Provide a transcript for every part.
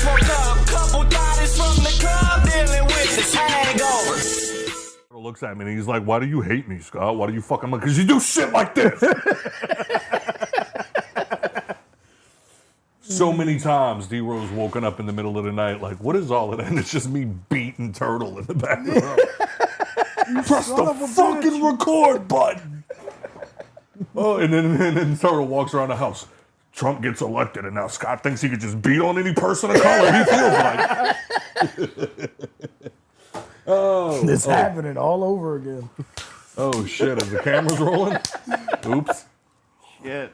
woke up, couple bodies from the club dealing with this hangover. Looks at me and he's like, "Why do you hate me, Scott? Why do you fucking like? Because you do shit like this." So many times D-Rose woken up in the middle of the night like, what is all of that? And it's just me beating Turtle in the background. Press the fucking record button. Oh, and then Turtle walks around the house. Trump gets elected, and now Scott thinks he could just beat on any person of color he feels like. It's happening all over again. Oh, shit. Is the cameras rolling? Oops. Shit.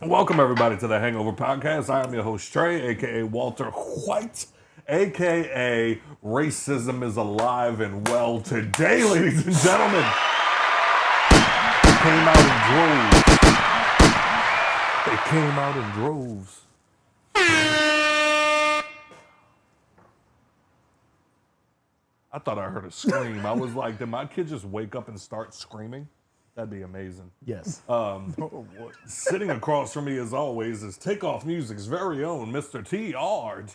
Welcome, everybody, to the Hangover Podcast. I am your host, Trey, a.k.a. Walter White, a.k.a. Racism is Alive and Well. Today, ladies and gentlemen, came out in droves. It came out in droves. I thought I heard a scream. I was like, did my kid just wake up and start screaming? That'd be amazing. Yes. Sitting across from me, as always, is Takeoff Music's very own Mr. TRTL.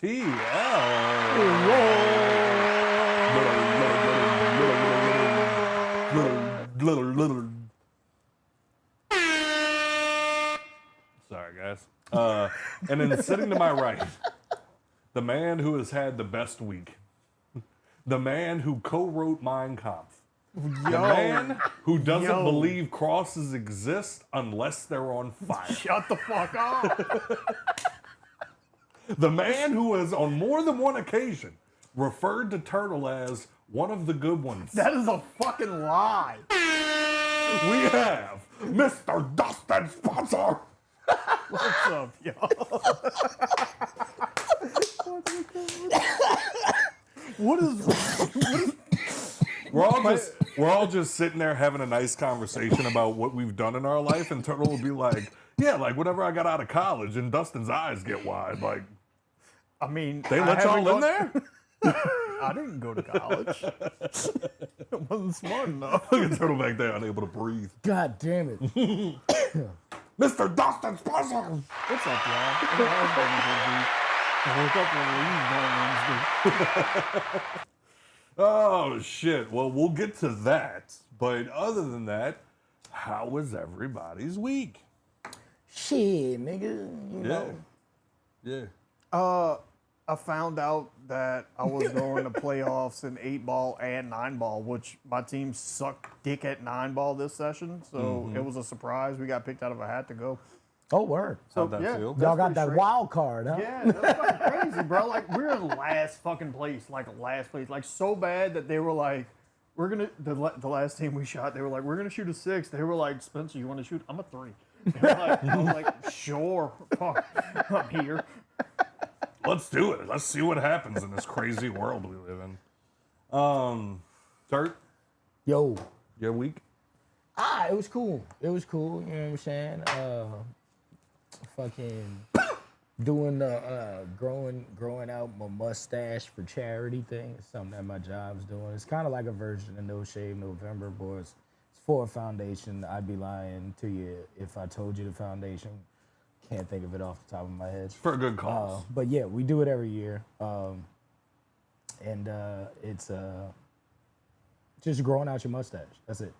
Sorry, guys. And then sitting to my right, the man who has had the best week, the man who co-wrote Mein Kampf. The man who doesn't believe crosses exist unless they're on fire. Shut the fuck up. The man who has on more than one occasion referred to Turtle as one of the good ones. That is a fucking lie. We have Mr. Dustin Sponsor. What's up, yo? What is We're all just sitting there having a nice conversation about what we've done in our life, and Turtle will be like, yeah, like whenever I got out of college, and Dustin's eyes get wide, like, I mean, they let y'all in there? I didn't go to college. It wasn't smart enough. Look at Turtle back there, unable to breathe. God damn it. Mr. Dustin Sponsor. What's up, y'all? I woke up on Wednesday. Oh, shit. Well, we'll get to that. But other than that, how was everybody's week? Shit, nigga. You know. Yeah. I found out that I was going to playoffs in 8-ball and 9-ball, which my team sucked dick at 9-ball this session. So it was a surprise. We got picked out of a hat to go. Oh, word. How'd that feel? Y'all got that pretty wild card, huh? Yeah, that's fucking crazy, bro. Like, we're in last fucking place. Like, so bad that they were like, we're going to, the last team we shot, they were like, we're going to shoot a 6. They were like, Spencer, you want to shoot? I'm a 3. I was like, sure. Fuck, I'm here. Let's do it. Let's see what happens in this crazy world we live in. Turt, Yo. your week? It was cool. It was cool, you know what I'm saying? Fucking doing the growing out my mustache for charity thing. It's something that my job's doing. It's kind of like a version of No Shave November, boy. It's for a foundation. I'd be lying to you if I told you the foundation. Can't think of it off the top of my head. It's for a good cause. But yeah, we do it every year. It's just growing out your mustache. That's it.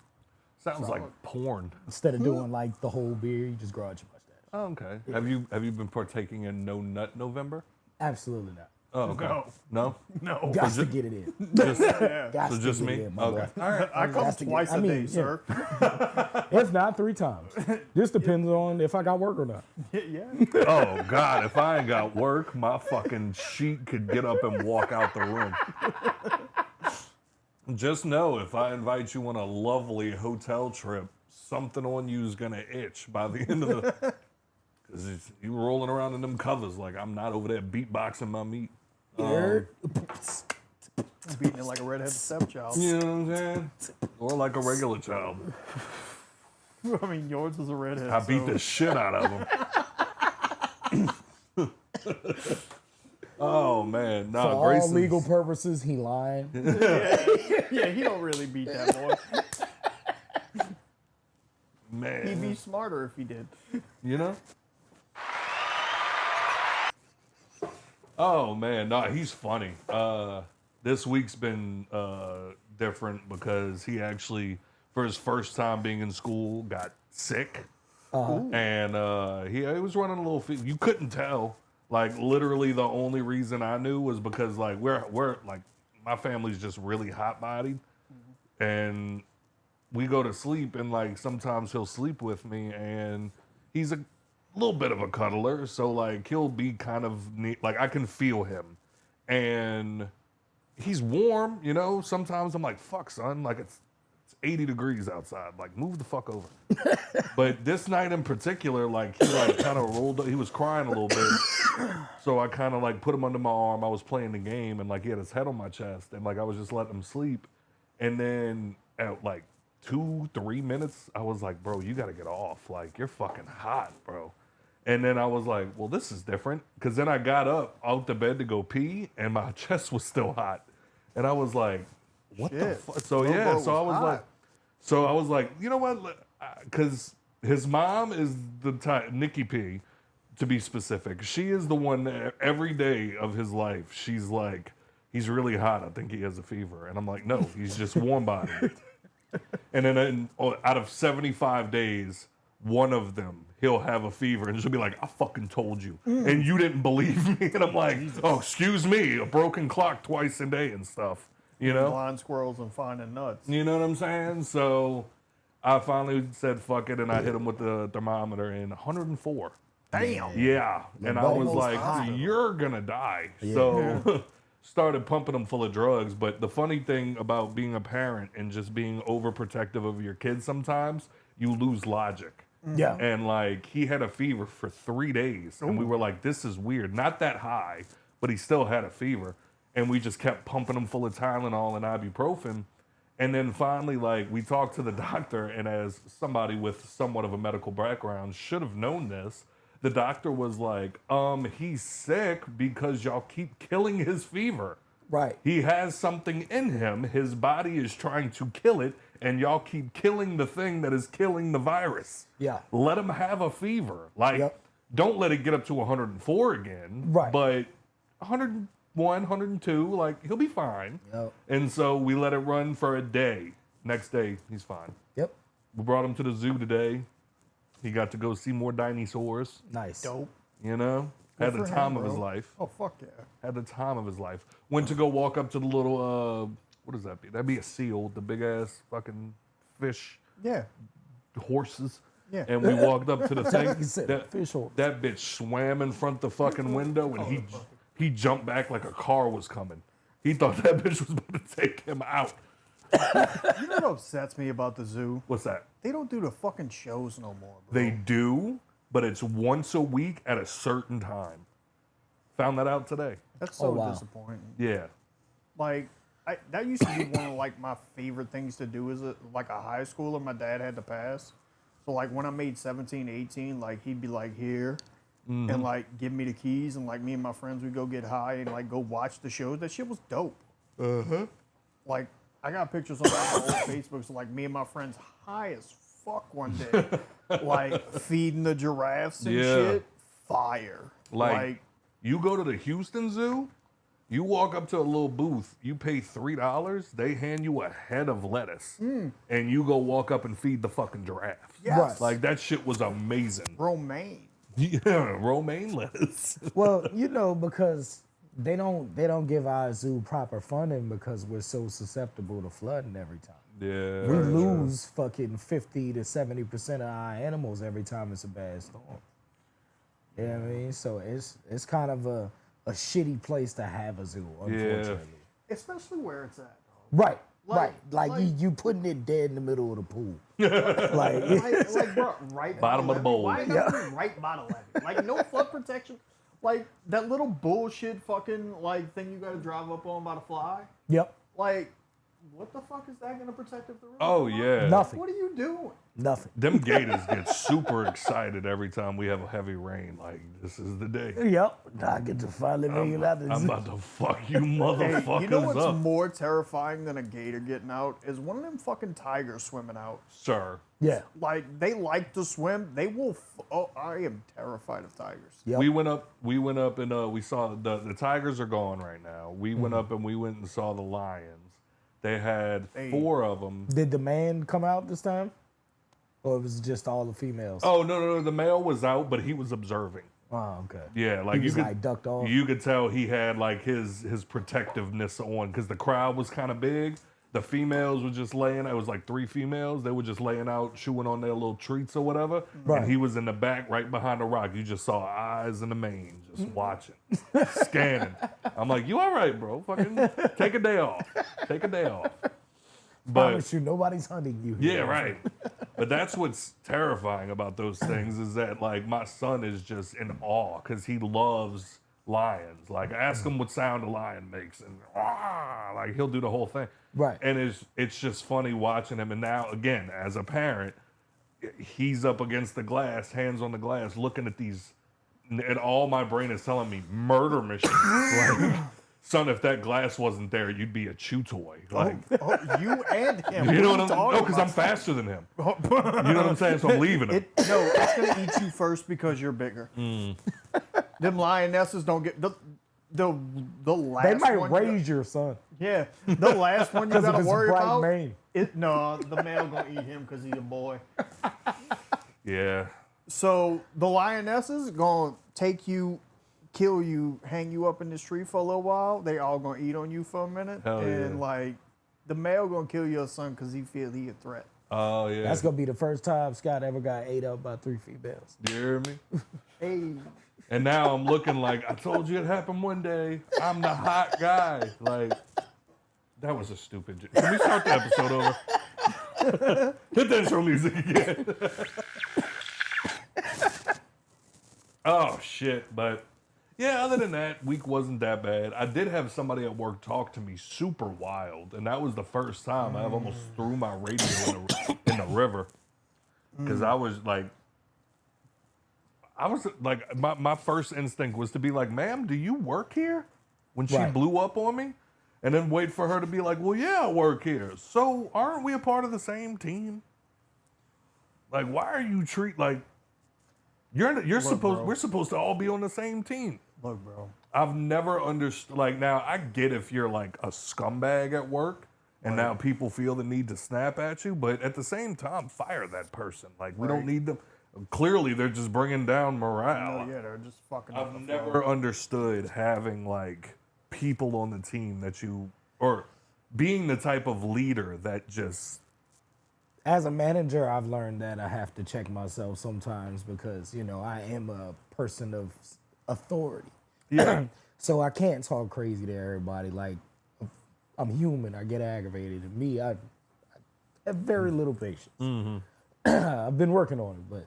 Sounds like porn. Instead of doing like the whole beard, you just grow out your mustache. Oh, okay. Yeah. Have you been partaking in No Nut November? Absolutely not. Oh, okay. No? No. Got to get it in. Just, Got so to just get me? it in, my Okay. boy. All right. I come Got to twice get- a I day, mean, sir. If not, 3 times. Just depends on if I got work or not. Yeah. Oh, God. If I ain't got work, my fucking sheet could get up and walk out the room. Just know, if I invite you on a lovely hotel trip, something on you is going to itch by the end of the... Because you rolling around in them covers like I'm not over there beatboxing my meat. Beating it like a redheaded stepchild. You know what I'm saying? Or like a regular child. I mean, yours is a redhead. I beat the shit out of him. Oh, man. For No, all Grayson's... legal purposes, he lying. Yeah, he don't really beat that boy. Man. He'd be smarter if he did. You know? Oh man, no, he's funny. This week's been different because he actually, for his first time being in school, got sick, and he was running a little. You couldn't tell. Like literally, the only reason I knew was because like we're like my family's just really hot bodied, and we go to sleep, and like sometimes he'll sleep with me, and he's a little bit of a cuddler, so like he'll be kind of neat, like I can feel him, and he's warm, you know. Sometimes I'm like, fuck, son, like it's 80 degrees outside, like move the fuck over. But this night in particular, like he like kind of rolled up, he was crying a little bit, so I kind of like put him under my arm. I was playing the game, and like he had his head on my chest, and like I was just letting him sleep, and then at like 2-3 minutes, I was like, bro, you gotta get off, like you're fucking hot, bro. And then I was like, well, this is different. Because then I got up out the bed to go pee, and my chest was still hot. And I was like, what the fuck? So, yeah, so I was like, you know what? Because his mom is the type, Nikki P, to be specific. She is the one that every day of his life, she's like, he's really hot. I think he has a fever. And I'm like, no, he's just warm bodied. And then out of 75 days, one of them, he'll have a fever, and she'll be like, I fucking told you. And you didn't believe me. And I'm like, oh, excuse me, a broken clock twice a day and stuff, you know? Blind squirrels and finding nuts. You know what I'm saying? So I finally said, fuck it, and I hit him with the thermometer in 104. Damn. Yeah. And I was like, hot. you're going to die. So started pumping him full of drugs. But the funny thing about being a parent and just being overprotective of your kids sometimes, you lose logic. Yeah. And like he had a fever for 3 days, and we were like, this is weird. Not that high, but he still had a fever. And we just kept pumping him full of Tylenol and ibuprofen. And then finally, like, we talked to the doctor, and as somebody with somewhat of a medical background should have known this, the doctor was like, he's sick because y'all keep killing his fever. Right. He has something in him. His body is trying to kill it, and y'all keep killing the thing that is killing the virus. Yeah. Let him have a fever. Like, don't let it get up to 104 again. Right. But 101, 102, like, he'll be fine. Yep. And so we let it run for a day. Next day, he's fine. Yep. We brought him to the zoo today. He got to go see more dinosaurs. Nice. Dope. You know? Had the for time him, of his bro. life. Oh, fuck yeah. Had the time of his life. Went to go walk up to the little, what does that be? That'd be a seal, the big ass fucking fish, Yeah. horses. Yeah. And we walked up to the thing. Like you said, fish horse. That bitch swam in front of the fucking window, and he jumped back like a car was coming. He thought that bitch was about to take him out. You know what upsets me about the zoo? What's that? They don't do the fucking shows no more, bro. They do, but it's once a week at a certain time. Found that out today. That's so wow. disappointing. Yeah. Like, that used to be one of like my favorite things to do as like a high schooler. My dad had to pass. So like when I made 17, 18, like he'd be like here and like give me the keys, and like me and my friends would go get high and like go watch the shows. That shit was dope. Like I got pictures on my old Facebook, so like me and my friends high as fuck one day, like feeding the giraffes and shit. Fire. Like you go to the Houston Zoo, you walk up to a little booth, you pay $3, they hand you a head of lettuce, and you go walk up and feed the fucking giraffes. Yes. Like that shit was amazing. romaine. Yeah, romaine lettuce. Well, you know, because they don't give our zoo proper funding because we're so susceptible to flooding every time. Yeah. We lose fucking 50 to 70% of our animals every time it's a bad storm. You know what I mean? So it's kind of a shitty place to have a zoo, unfortunately. Especially where it's at. Right. Like- Like like- you putting it dead in the middle of the pool. Like, bro, right Bottom of the bowl. Why not be right by the levee? Like, no flood protection. Like, that little bullshit fucking, like, thing you gotta drive up on by the fly. Yep. Like, what the fuck is that gonna protect if the river? Oh yeah. Nothing. What are you doing? Nothing. Them gators get super excited every time we have a heavy rain. Like, this is the day. Yep. I get to finally make it out. I'm about to fuck you Hey, motherfuckers you know what's up. more terrifying than a gator getting out is one of them fucking tigers swimming out. Sir. Yeah. Like they like to swim. They will. Oh, I am terrified of tigers. Yep. We went up and we saw the tigers are gone right now. We went up and we went and saw the lions. They had 4 of them. Did the man come out this time? Or it was just all the females? Oh no, the male was out, but he was observing. Oh, okay. Yeah, like He was you could like ducked off. you could tell he had like his protectiveness on because the crowd was kind of big. The females were just laying. It was like 3 females. They were just laying out, chewing on their little treats or whatever. Right. And he was in the back, right behind the rock. You just saw eyes in the mane, just watching, scanning. I'm like, you all right, bro? Fucking take a day off. Take a day off. But Promise you, nobody's hunting you. yeah, here. right. But that's what's terrifying about those things is that like my son is just in awe because he loves lions. Like ask him what sound a lion makes and like he'll do the whole thing. Right. And it's just funny watching him. And now again, as a parent, he's up against the glass, hands on the glass, looking at these, and all my brain is telling me murder machines. Like, son, if that glass wasn't there, you'd be a chew toy. Like, Oh, you and him. you know what are I'm? talking No, because I'm about? faster than him. You know what I'm saying? So I'm leaving him. No, it's gonna eat you first because you're bigger. Them lionesses don't get the last. They might one raise your son. Yeah, the last one you Because of gotta his worry bright about. mane. No, the male gonna eat him because he's a boy. Yeah. So the lionesses gonna take you, kill you, hang you up in this tree for a little while. They all gonna eat on you for a minute, Hell and yeah. like the male gonna kill your son because he feel he a threat. Oh yeah. That's going to be the first time Scott ever got ate up by 3 females. You hear me? Hey, And now I'm looking like I told you it happened one day. I'm the hot guy. Like that was a stupid. Can we start the episode over? Hit the intro music again. Oh shit! But yeah, other than that, week wasn't that bad. I did have somebody at work talk to me super wild, and that was the first time I almost threw my radio in the river because I was like, my first instinct was to be like, "Ma'am, do you work here?" When she Right. blew up on me, and then wait for her to be like, "Well, yeah, I work here. So aren't we a part of the same team? Like, why are you we're supposed to all be on the same team." look, bro. I've never understood. Like now, I get if you're like a scumbag at work, and now people feel the need to snap at you. But at the same time, fire that person. Like we don't need them. Clearly, they're just bringing down morale. Oh yeah, they're just fucking. up I've the never floor. understood having like people on the team that or being the type of leader that just. As a manager, I've learned that I have to check myself sometimes because, I am a person of authority. Yeah. So I can't talk crazy to everybody. Like, I'm human. I get aggravated. And me, I have very little patience. I've been working on it,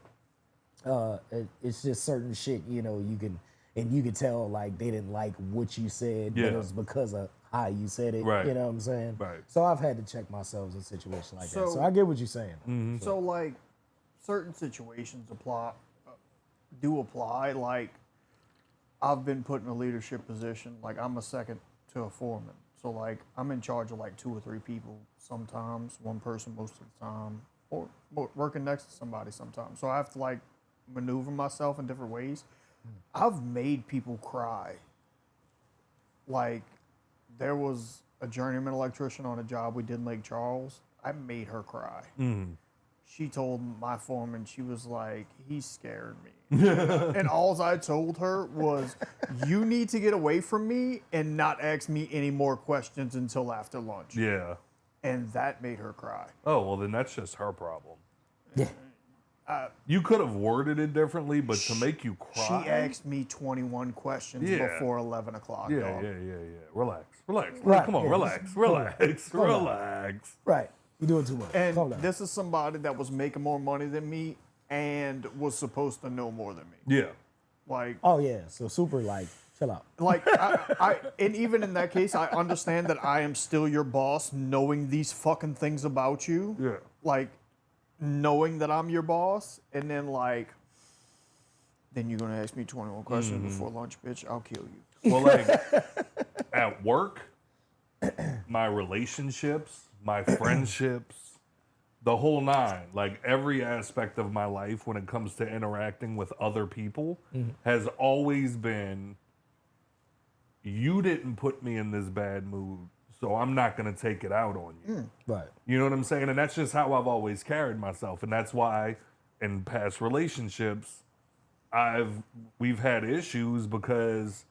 but it's just certain shit, you can tell, like, they didn't like what you said, but Yeah. it was because of how you said it. Right. You know what I'm saying? Right. So I've had to check myself in situations like that. So- So I get what you're saying. So like, certain situations do apply. Like, I've been put in a leadership position. Like, I'm a second to a foreman. So like, I'm in charge of like 2 or 3 people sometimes, one person most of the time, or working next to somebody sometimes. So I have to like maneuver myself in different ways. I've made people cry. Like, there was a journeyman electrician on a job we did in Lake Charles. I made her cry. She told my foreman, she was like, he scared me. And all I told her was, you need to get away from me and not ask me any more questions until after lunch. Yeah. And that made her cry. Oh well, then that's just her problem. Yeah. You could have worded it differently, but to make you cry. She asked me 21 questions Yeah. before 11 o'clock. Yeah, dog. yeah. Relax. Right, Come on, yeah. relax. Right. You're doing too much. Calm And down. this is somebody that was making more money than me and was supposed to know more than me. Yeah. Like, Oh, yeah. So super, like, Chill out. Like, and even in that case, I understand that I am still your boss, knowing these fucking things about you. Yeah. Like, knowing that I'm your boss, and then like, then you're gonna ask me 21 questions before lunch, bitch. I'll kill you. Well, like at work, my relationships, my friendships, the whole nine, like every aspect of my life when it comes to interacting with other people has always been, you didn't put me in this bad mood, so I'm not going to take it out on you. Right. You know what I'm saying? And that's just how I've always carried myself. And that's why in past relationships, we've had issues because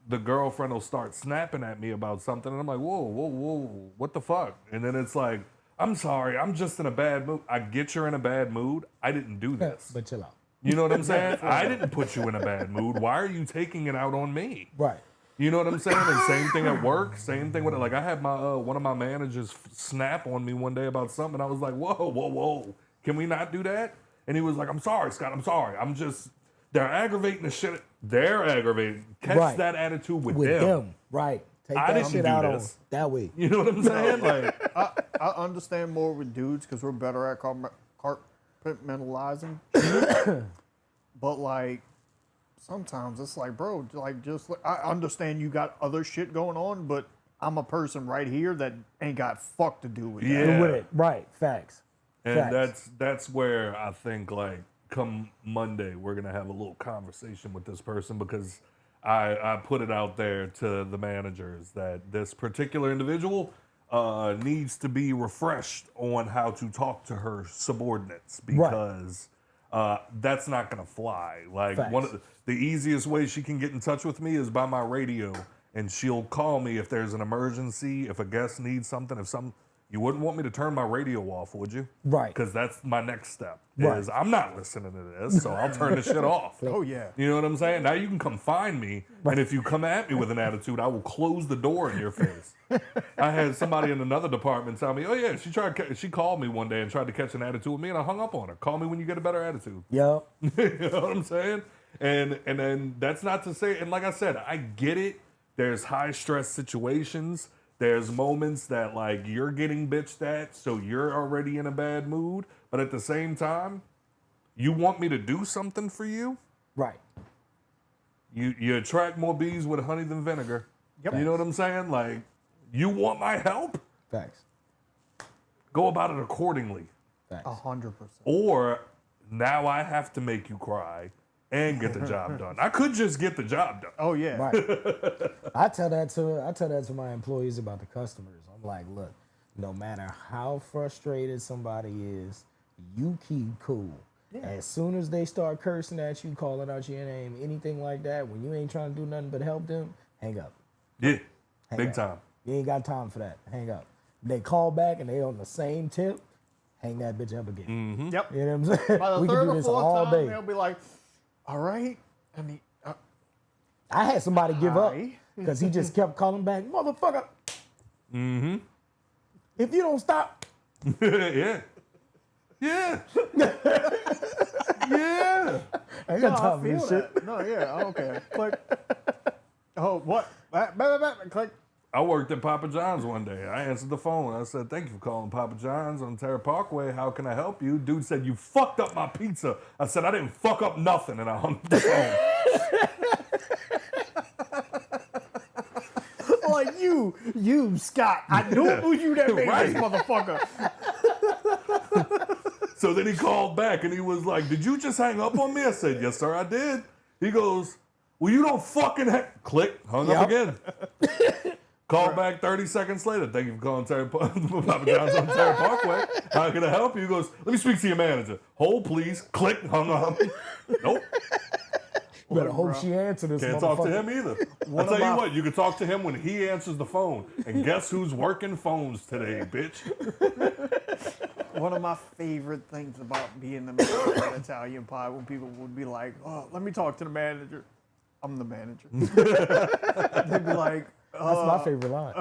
the girlfriend will start snapping at me about something. And I'm like, whoa, what the fuck? And then it's like, I'm sorry, I'm just in a bad mood. I get you're in a bad mood. I didn't do this. But chill out. You know what I'm saying? I didn't put you in a bad mood. Why are you taking it out on me? Right. You know what I'm saying? And same thing at work. Same thing with it. Like I had my one of my managers snap on me one day about something. I was like, whoa. Can we not do that? And he was like, I'm sorry, Scott. I'm sorry. They're aggravating the shit. They're aggravating. Catch that attitude with them. Right. Take I that didn't shit do out this. on that way. You know what I'm saying? Like, I understand more with dudes because we're better at compartmentalizing. But like, sometimes it's like, bro, like I understand you got other shit going on, but I'm a person right here that ain't got fuck to do with that. Yeah. With it. Right. Facts. and Facts. that's where I think like come Monday we're gonna have a little conversation with this person because I put it out there to the managers that this particular individual needs to be refreshed on how to talk to her subordinates because that's not going to fly. Like Facts. one of the easiest ways she can get in touch with me is by my radio, and she'll call me if there's an emergency, if a guest needs something, if something. You wouldn't want me to turn my radio off, would you? Right. Because that's my next step. Right. Is I'm not listening to this, so I'll turn the shit off. Oh yeah. You know what I'm saying? Now you can come find me, and if you come at me with an attitude, I will close the door in your face. I had somebody in another department tell me, "Oh yeah, she called me one day and tried to catch an attitude with me, and I hung up on her. Call me when you get a better attitude." Yup. You know what I'm saying? And then that's not to say, and like I said, I get it. There's high stress situations. There's moments that like you're getting bitched at, so you're already in a bad mood. But at the same time, you want me to do something for you. Right. You attract more bees with honey than vinegar. Yep. You know what I'm saying? Like, you want my help? Facts. Go about it accordingly. Facts. 100%. Or now I have to make you cry and get the job done. I could just get the job done. Oh yeah. Right. I tell that to my employees about the customers. I'm like, look, no matter how frustrated somebody is, you keep cool. Yeah. As soon as they start cursing at you, calling out your name, anything like that, when you ain't trying to do nothing but help them, hang up. Yeah, Hang big up. time. You ain't got time for that. Hang up. They call back and they on the same tip, hang that bitch up again. Yep. You know what I'm saying? By the We third can do or this fourth all time, day. they'll be like, "All right." I mean, I had somebody give up Hi. because he just kept calling back, motherfucker. Mm-hmm. If you don't stop. Yeah. Yeah. Yeah. I ain't got I time for feel this shit. that. No, yeah, okay. Click. Oh, what? Click. I worked at Papa John's one day. I answered the phone. I said, "Thank you for calling Papa John's on Terra Parkway. How can I help you?" Dude said, "You fucked up my pizza." I said, "I didn't fuck up nothing," and I hung up the phone. Like you, Scott. I knew it was you that made Right. this motherfucker. So then he called back and he was like, "Did you just hang up on me?" I said, "Yes, sir, I did." He goes, "Well, you don't fucking click." Hung up again. Called back 30 seconds later. "Thank you for calling Papa John's on Terra Parkway. How can I help you?" He goes, "Let me speak to your manager." "Hold, please." Click. Hung up. Nope. You better hope she answers this Can't motherfucker. talk to him either. I tell you what, you can talk to him when he answers the phone. And guess who's working phones today, bitch? One of my favorite things about being the manager at Italian Pie when people would be like, "Oh, let me talk to the manager." I'm the manager. They'd be like, That's my favorite line.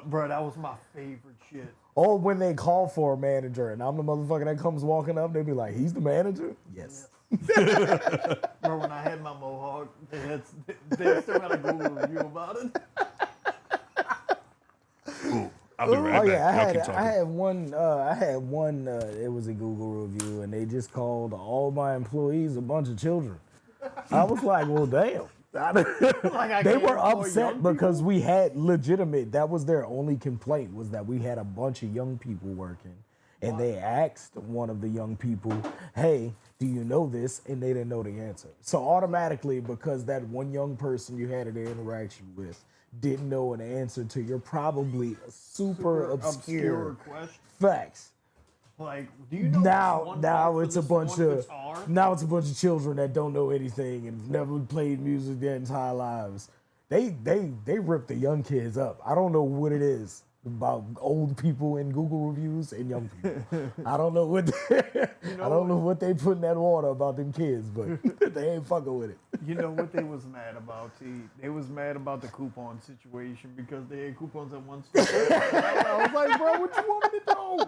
bro, that was my favorite shit. Or when they call for a manager and I'm the motherfucker that comes walking up, they be like, "He's the manager?" Yes. Bro, when I had my mohawk, they had They still got a Google review about it. Ooh, I'll be right Oh back. yeah, Y'all keep talking. I had one. It was a Google review, and they just called all my employees a bunch of children. I was like, well, damn. Like I They can't were employ upset young because people? we had legitimate. That was their only complaint, was that we had a bunch of young people working, and they asked one of the young people, "Hey, do you know this?" And they didn't know the answer. So automatically, because that one young person you had an interaction with didn't know an answer to your probably super obscure question. facts. Like, do you know this one Now part for it's a this bunch one of guitar? children that don't know anything and never played music their entire lives. They rip the young kids up. I don't know what it is about old people in Google reviews and young people. I don't know what I don't know what they put in that water about them kids, but they ain't fucking with it. You know what they was mad about, T? They was mad about the coupon situation because they had coupons at one store. I was like, bro, what you want me to do?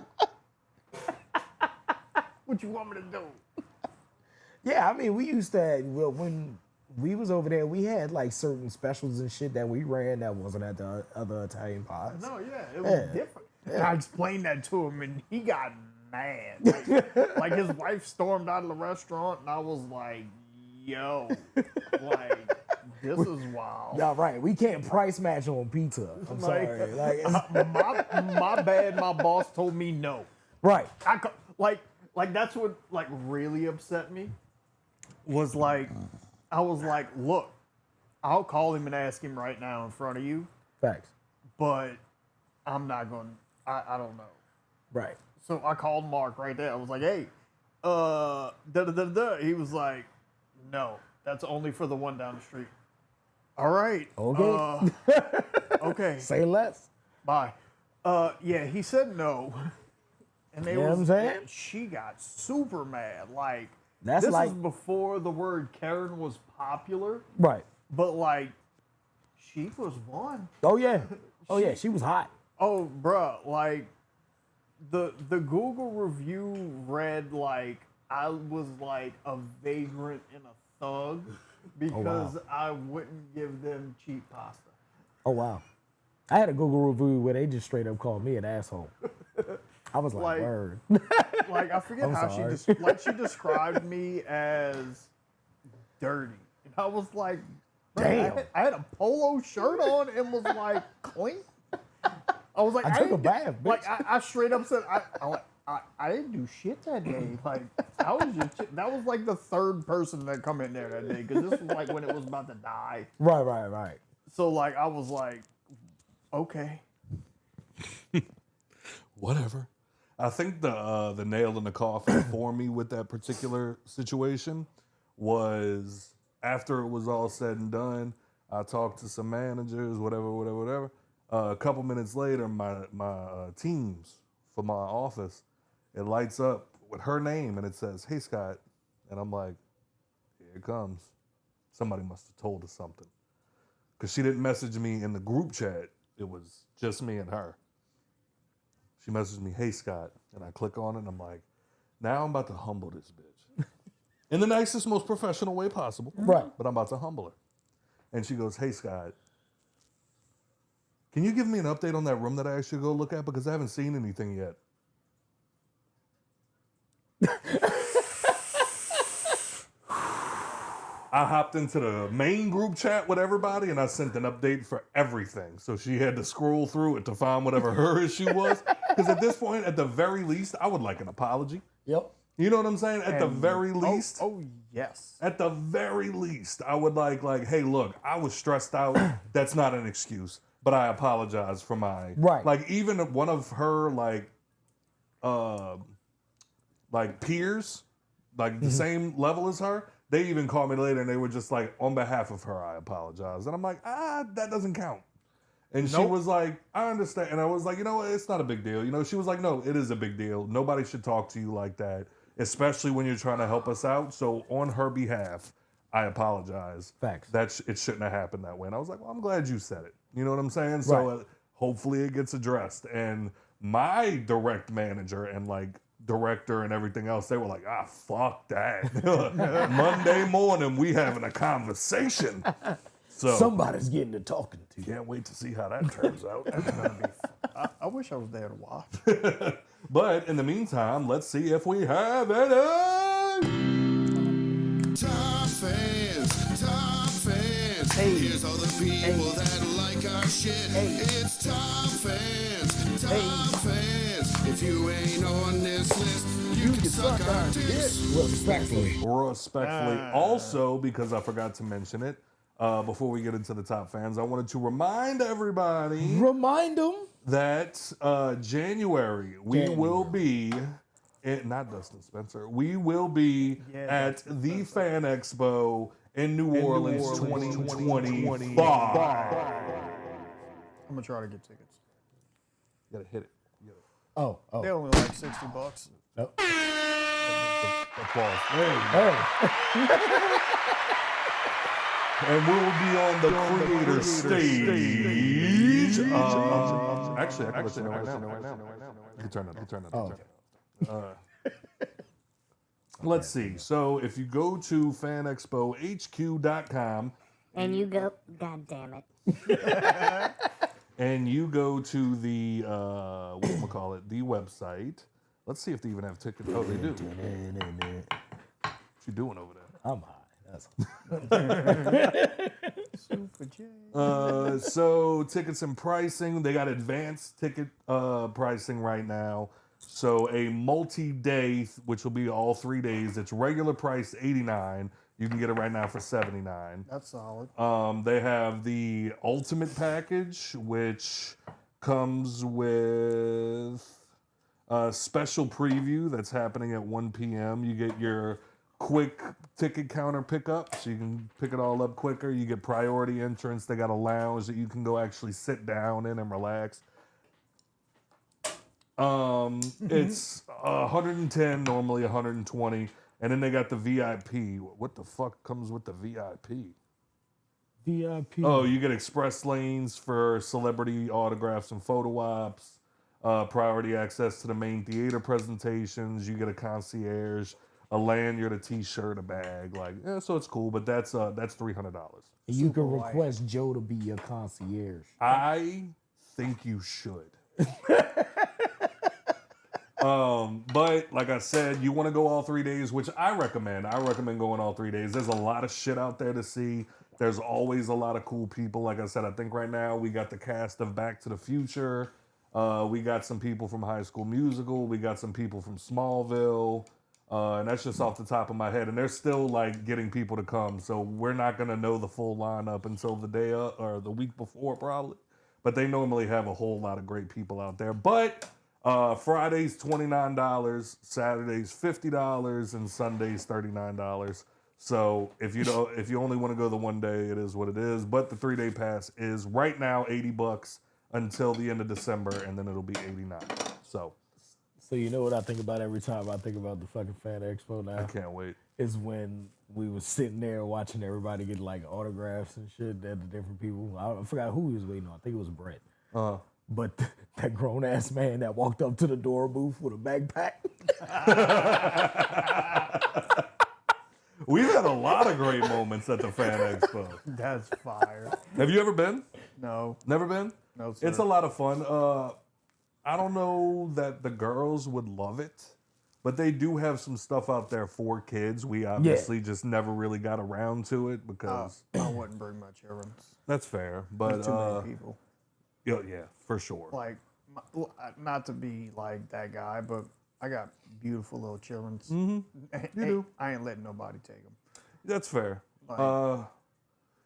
What you want me to do? Yeah, I mean, we used to when we was over there, we had like certain specials and shit that we ran that wasn't at the other Italian pods. No, yeah, it was Yeah. different. And I explained that to him, and he got mad. Like his wife stormed out of the restaurant, and I was like, yo, like, this is wild. Yeah, right. We can't price match on pizza. I'm Like, sorry. Like, it's, my bad, my boss told me no. right. Like that's what like really upset me was like I was like, look, I'll call him and ask him right now in front of you, Facts. but I'm not gonna I don't know. Right. So I called Mark right there. I was like, hey, da da da da. He was like, no, that's only for the one down the street. All right. Okay. Okay. Say less. Bye. Yeah, he said no. And they You know what I'm saying? she got super mad. Like That's this like- was before the word Karen was popular, Right. but like she was one. Oh yeah. Oh yeah. She was hot. Oh, bruh, like the Google review read like I was like a vagrant and a thug because I wouldn't give them cheap pasta. Oh wow. I had a Google review where they just straight up called me an asshole. I was like, Like- word. Like I forget I'm how sorry. she described me as dirty, and I was like, bruh, Damn. I had a polo shirt on and was like clean. I was like, I took a didn't bath, bitch. Like I straight up said, I didn't do shit that day. Like I was just that was like the third person that come in there that day because this was like when it was about to die. Right. So like I was like, okay. Whatever. I think the nail in the coffin for me with that particular situation was after it was all said and done. I talked to some managers, whatever. A couple minutes later, my Teams for my office, it lights up with her name and it says, "Hey Scott," and I'm like, "Here it comes." Somebody must have told us something because she didn't message me in the group chat. It was just me and her. She messaged me, "Hey Scott," and I click on it and I'm like, now I'm about to humble this bitch. In the nicest, most professional way possible. Right. But I'm about to humble her. And she goes, "Hey Scott, can you give me an update on that room that I asked you to go look at? Because I haven't seen anything yet." I hopped into the main group chat with everybody and I sent an update for everything. So she had to scroll through it to find whatever her issue was. Because at this point, at the very least, I would like an apology. Yep. You know what I'm saying? At the very least. Oh yes. At the very least, I would like, hey, look, I was stressed out. That's not an excuse, but I apologize for my Right. Like even one of her peers, like the same level as her, they even called me later and they were just like, on behalf of her, I apologize. And I'm like, that doesn't count. And she was like, I understand. And I was like, you know what? It's not a big deal. You know, she was like, no, it is a big deal. Nobody should talk to you like that, especially when you're trying to help us out. So on her behalf, I apologize. Facts. It shouldn't have happened that way. And I was like, well, I'm glad you said it. You know what I'm saying? So Right. hopefully it gets addressed. And my direct manager and like director and everything else, they were like, fuck that. Monday morning, we having a conversation. So Somebody's getting to talking to you. can't wait to see how that turns out. That's gonna be fun. I wish I was there to watch. But in the meantime, let's see if we have any. Top fans. Hey. Here's all the people that like our shit. It's top fans. If you ain't on this list, you can suck our dicks. Respectfully. Respectfully. Also, because I forgot to mention it, before we get into the top fans, I wanted to remind everybody Remind them. that January we will be, not Dustin Spencer, we will be at the Fan Expo in New Orleans 2025. I'm gonna try to get tickets. You gotta hit it. Oh. They're only like $60. Applause. Hey. And we'll be on the creator stage. Actually, I can let you know right now. You can turn it on. Let's see. So if you go to fanexpohq.com And you go, God damn it. and you go to the whatchamacallit, the website. Let's see if they even have tickets. Oh, they do. What you doing over there? I'm high. That's Super J. So tickets and pricing, they got advanced ticket pricing right now. So a multi-day, which will be all 3 days, it's regular price $89. You can get it right now for $79. That's solid. They have the ultimate package, which comes with a special preview that's happening at 1 p.m. You get your quick ticket counter pickup, so you can pick it all up quicker. You get priority entrance. They got a lounge that you can go actually sit down in and relax. It's 110, normally 120, and then they got the VIP. What the fuck comes with the VIP? VIP. Oh, you get express lanes for celebrity autographs and photo ops, priority access to the main theater presentations. You get a concierge, a lanyard, a T-shirt, a bag. So it's cool, but that's $300. You can request Joe to be your concierge. I think you should. But like I said, you want to go all 3 days, which I recommend. I recommend going all 3 days. There's a lot of shit out there to see. There's always a lot of cool people. Like I said, I think right now we got the cast of Back to the Future. We got some people from High School Musical. We got some people from Smallville. And that's just off the top of my head. And they're still like getting people to come. So we're not going to know the full lineup until the day or the week before probably. But they normally have a whole lot of great people out there. But Fridays $29, Saturdays $50, and Sundays $39. So if you only want to go the 1 day, it is what it is. But the 3-day pass is right now $80 until the end of December, and then it'll be $89. So you know what I think about every time I think about the fucking Fan Expo now? I can't wait. Is when we was sitting there watching everybody get like autographs and shit at the different people. I forgot who he was waiting on. I think it was Brett. But that grown ass man that walked up to the door booth with a backpack. We've had a lot of great moments at the Fan Expo. That's fire. Have you ever been? No. Never been? No, sir. It's a lot of fun. I don't know that the girls would love it, but they do have some stuff out there for kids. We obviously just never really got around to it because I wouldn't bring my children. that's fair. But Too many people. yeah, for sure. Like, not to be like that guy, but I got beautiful little children. You do. I ain't letting nobody take them. That's fair. Like-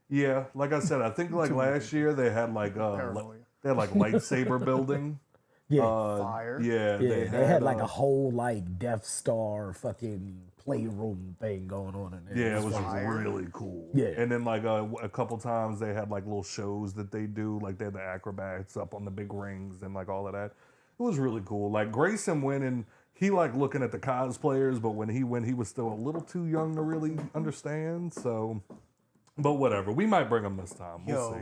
Yeah, like I said, I think like last year they had like Paranoia. they had like lightsaber building. Yeah. Fire. Yeah, They had like a whole like Death Star fucking playroom thing going on in there. Yeah, it was fire. really cool. Yeah. And then like a couple times they had like little shows that they do, like they had the acrobats up on the big rings and like all of that. It was really cool. Like Grayson went and he like looking at the cosplayers, but when he was still a little too young to really understand. So, but whatever. We might bring him this time. We'll see.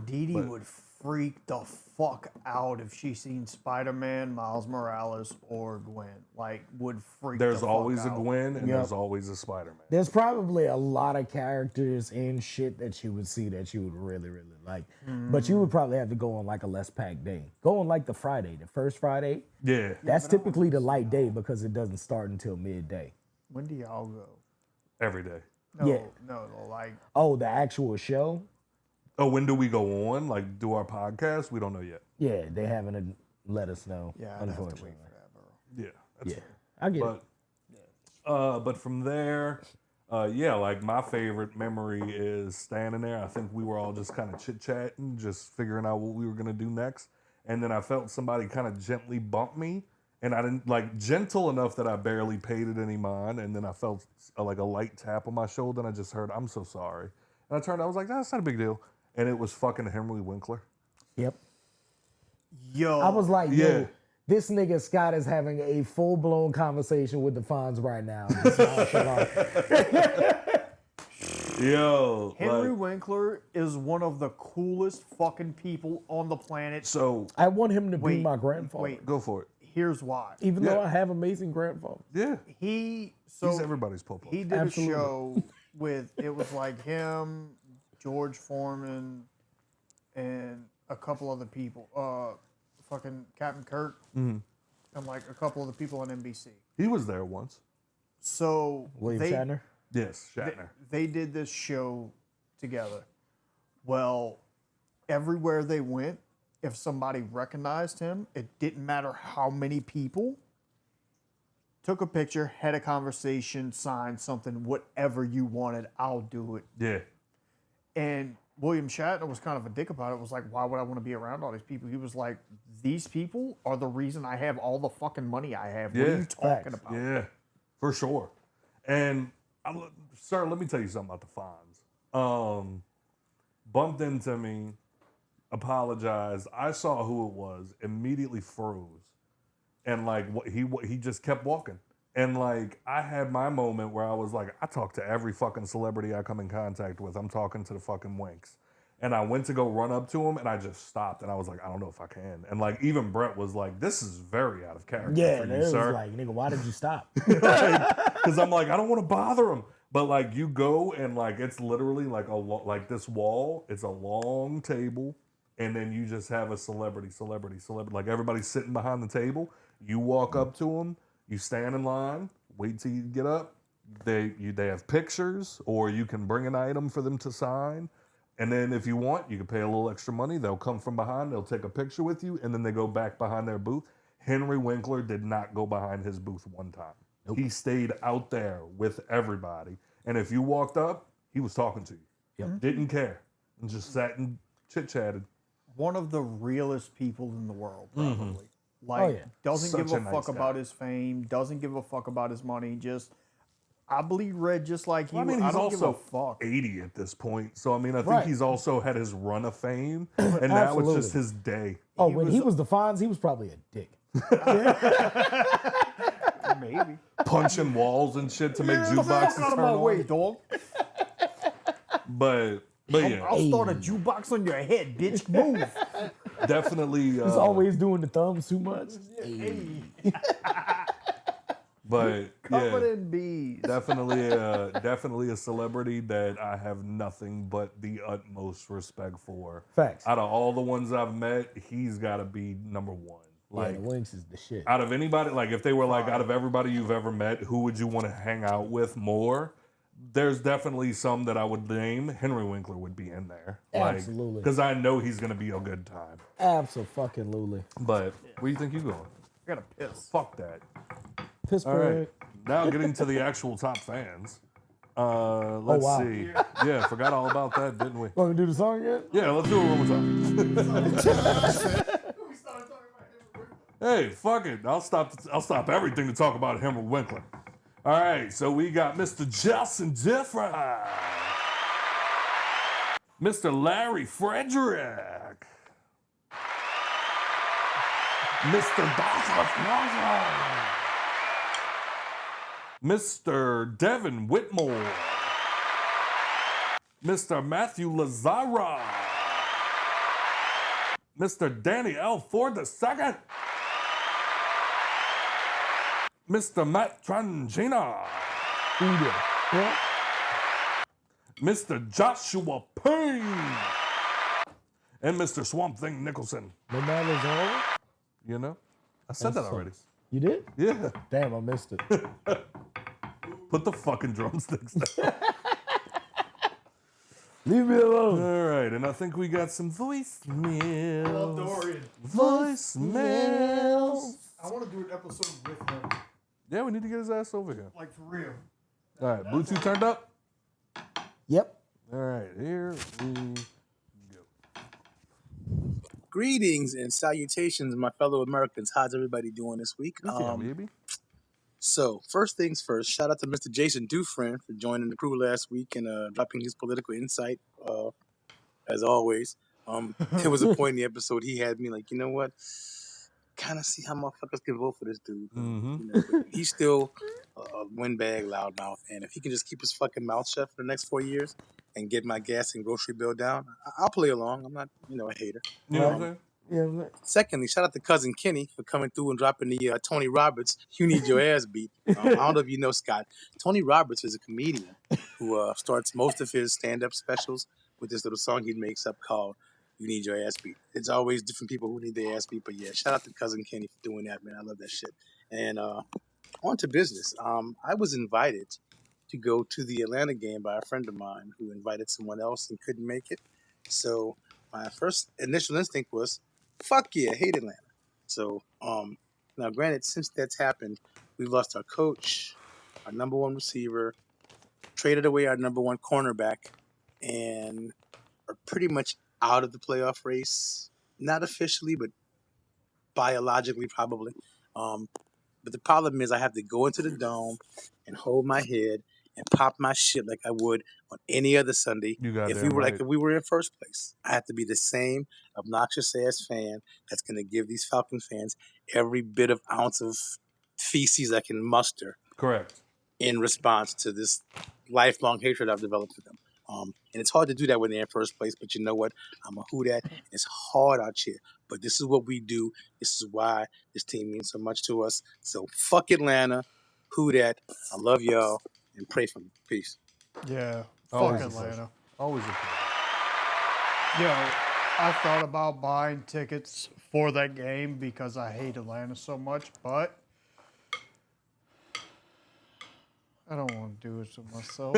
Dee Dee would freak the fuck out if she seen Spider-Man, Miles Morales, or Gwen. Like, would freak There's the fuck always a out. Gwen and there's always a Spider-Man. There's probably a lot of characters and shit that you would see that you would really, really like. But you would probably have to go on like a less packed day. Go on like the Friday, the first Friday. Yeah. That's typically the light day because it doesn't start until midday. When do y'all go? Every day. No, Yeah. no, like, Oh, the actual show? Oh, when do we go on? Like, do our podcast? We don't know yet. Yeah, they haven't let us know, yeah, I'd have to wait unfortunately. for that, bro. Yeah. That's Yeah, fair. I get it. But from there, yeah, like my favorite memory is standing there. I think we were all just kind of chit-chatting, just figuring out what we were going to do next. And then I felt somebody kind of gently bump me. And I didn't, like, gentle enough that I barely paid it any mind. And then I felt like a light tap on my shoulder, and I just heard, "I'm so sorry." And I turned, I was like, "That's not a big deal." And it was fucking Henry Winkler. Yep. Yo, I was like, yo, Yeah. this nigga Scott is having a full-blown conversation with the Fonz right now. Just nonchalant. Yo. Henry like, Winkler is one of the coolest fucking people on the planet. so, I want him to be Wait, my grandfather. wait. go for it. Here's why. Even though Yeah. I have amazing grandfathers. Yeah. He He's everybody's popo. He did Absolutely. a show with, it was like him, George Foreman, and a couple other people. Fucking Captain Kirk, and like a couple of the people on NBC. He was there once. So William Shatner. Yes, Shatner. they did this show together. Well, everywhere they went, if somebody recognized him, it didn't matter how many people, took a picture, had a conversation, signed something, whatever you wanted, I'll do it. Yeah. And William Shatner was kind of a dick about it. Was like, why would I want to be around all these people? He was like, these people are the reason I have all the fucking money I have. What are Yeah. you talking Facts. about? Yeah, for sure. And sir, let me tell you something about the Fonz. Bumped into me, apologized. I saw who it was, immediately froze, and like he just kept walking. And like I had my moment where I was like, I talk to every fucking celebrity I come in contact with. I'm talking to the fucking Winks. And I went to go run up to him, and I just stopped, and I was like, I don't know if I can. And like even Brett was like, this is very out of character Yeah, for and you, it was sir. like, nigga, why did you stop? Because I'm like, I don't want to bother him. But like you go and like it's literally like like this wall. It's a long table, and then you just have a celebrity. Like everybody's sitting behind the table. You walk up to them. You stand in line. Wait till you get up. They have pictures, or you can bring an item for them to sign. And then if you want, you can pay a little extra money. They'll come from behind. They'll take a picture with you, and then they go back behind their booth. Henry Winkler did not go behind his booth one time. Nope. He stayed out there with everybody. And if you walked up, he was talking to you. Yep. Didn't care. And just sat and chit-chatted. One of the realest people in the world, probably. Like, Oh, yeah. doesn't Such give a a nice fuck guy. about his fame, doesn't give a fuck about his money. Just, I bleed red just like he I mean, would. he's I don't give a also fuck. 80 at this point. So, I mean, I think Right. he's also had his run of fame. And now it's just Absolutely. his day. Oh, when he was the Fonz, he was probably a dick. Maybe. Punching walls and shit to make Get the jukeboxes fuck out of turn my way, on. dog. But yeah, I'll start a jukebox on your head, bitch. Move. definitely. He's always doing the thumbs too much. But Covered yeah, in bees. definitely a celebrity that I have nothing but the utmost respect for. Facts. Out of all the ones I've met, he's got to be number one. Yeah, Like the Winks is the shit. out of anybody, like if they were like out of everybody you've ever met, who would you want to hang out with more? There's definitely some that I would name. Henry Winkler would be in there. Absolutely. Because I know he's gonna be a good time. Absolutely. But where do you think you going? I gotta piss. Fuck that. Pittsburgh. All right. Now getting to the actual top fans. Let's wow. see. Yeah, forgot all about that, didn't we? Want to do the song yet? Yeah, let's do it one more time. Hey, fuck it. I'll stop everything to talk about Henry Winkler. All right, so we got Mr. Justin Different, Mr. Larry Frederick, Mr. Dustin, Mr. Devin Whitmore, Mr. Matthew Lazara, Mr. Danny L. Ford II. Mr. Matt Trangina. Yeah. Mr. Joshua Payne. And Mr. Swamp Thing Nicholson. No matters all. You know? I said that already. You did? Yeah. Damn, I missed it. Put the fucking drumsticks down. Leave me alone. All right, and I think we got some voicemails. Dorian. Voicemails. I want to do an episode with him. Yeah, we need to get his ass over here. Like, for real. All right, Bluetooth turned up? Yep. All right, here we go. Greetings and salutations, my fellow Americans. How's everybody doing this week? Yeah, baby. So, first things first, shout out to Mr. Jason Dufresne for joining the crew last week and dropping his political insight, as always. There was a point in the episode he had me like, you know what? Kind of see how motherfuckers can vote for this dude. Mm-hmm. You know, but he's still a windbag loudmouth, and if he can just keep his fucking mouth shut for the next 4 years and get my gas and grocery bill down, I'll play along. I'm not, a hater. You know what I'm saying? Yeah. Secondly, shout out to Cousin Kenny for coming through and dropping the Tony Roberts, You Need Your Ass beat. I don't know if you know, Scott. Tony Roberts is a comedian who starts most of his stand-up specials with this little song he makes up called You Need Your Ass beat. It's always different people who need their ass beat, but yeah, shout out to Cousin Kenny for doing that, man. I love that shit. And on to business. I was invited to go to the Atlanta game by a friend of mine who invited someone else and couldn't make it. So my first initial instinct was, fuck yeah, I hate Atlanta. So, now granted, since that's happened, we lost our coach, our number one receiver, traded away our number one cornerback, and are pretty much out of the playoff race. Not officially, but biologically probably. But the problem is I have to go into the dome and hold my head and pop my shit like I would on any other Sunday You got if we were in first place. I have to be the same obnoxious ass fan that's going to give these Falcon fans every bit of ounce of feces I can muster Correct. in response to this lifelong hatred I've developed for them. And it's hard to do that when they're in first place, but you know what? I'm a who that. It's hard out here, but this is what we do. This is why this team means so much to us. So fuck Atlanta, who that. I love y'all, and pray for me. Peace. Yeah. Always Fuck a pleasure. Atlanta. Always a pleasure. Yo, I thought about buying tickets for that game because I hate Atlanta so much, but I don't want to do it to myself.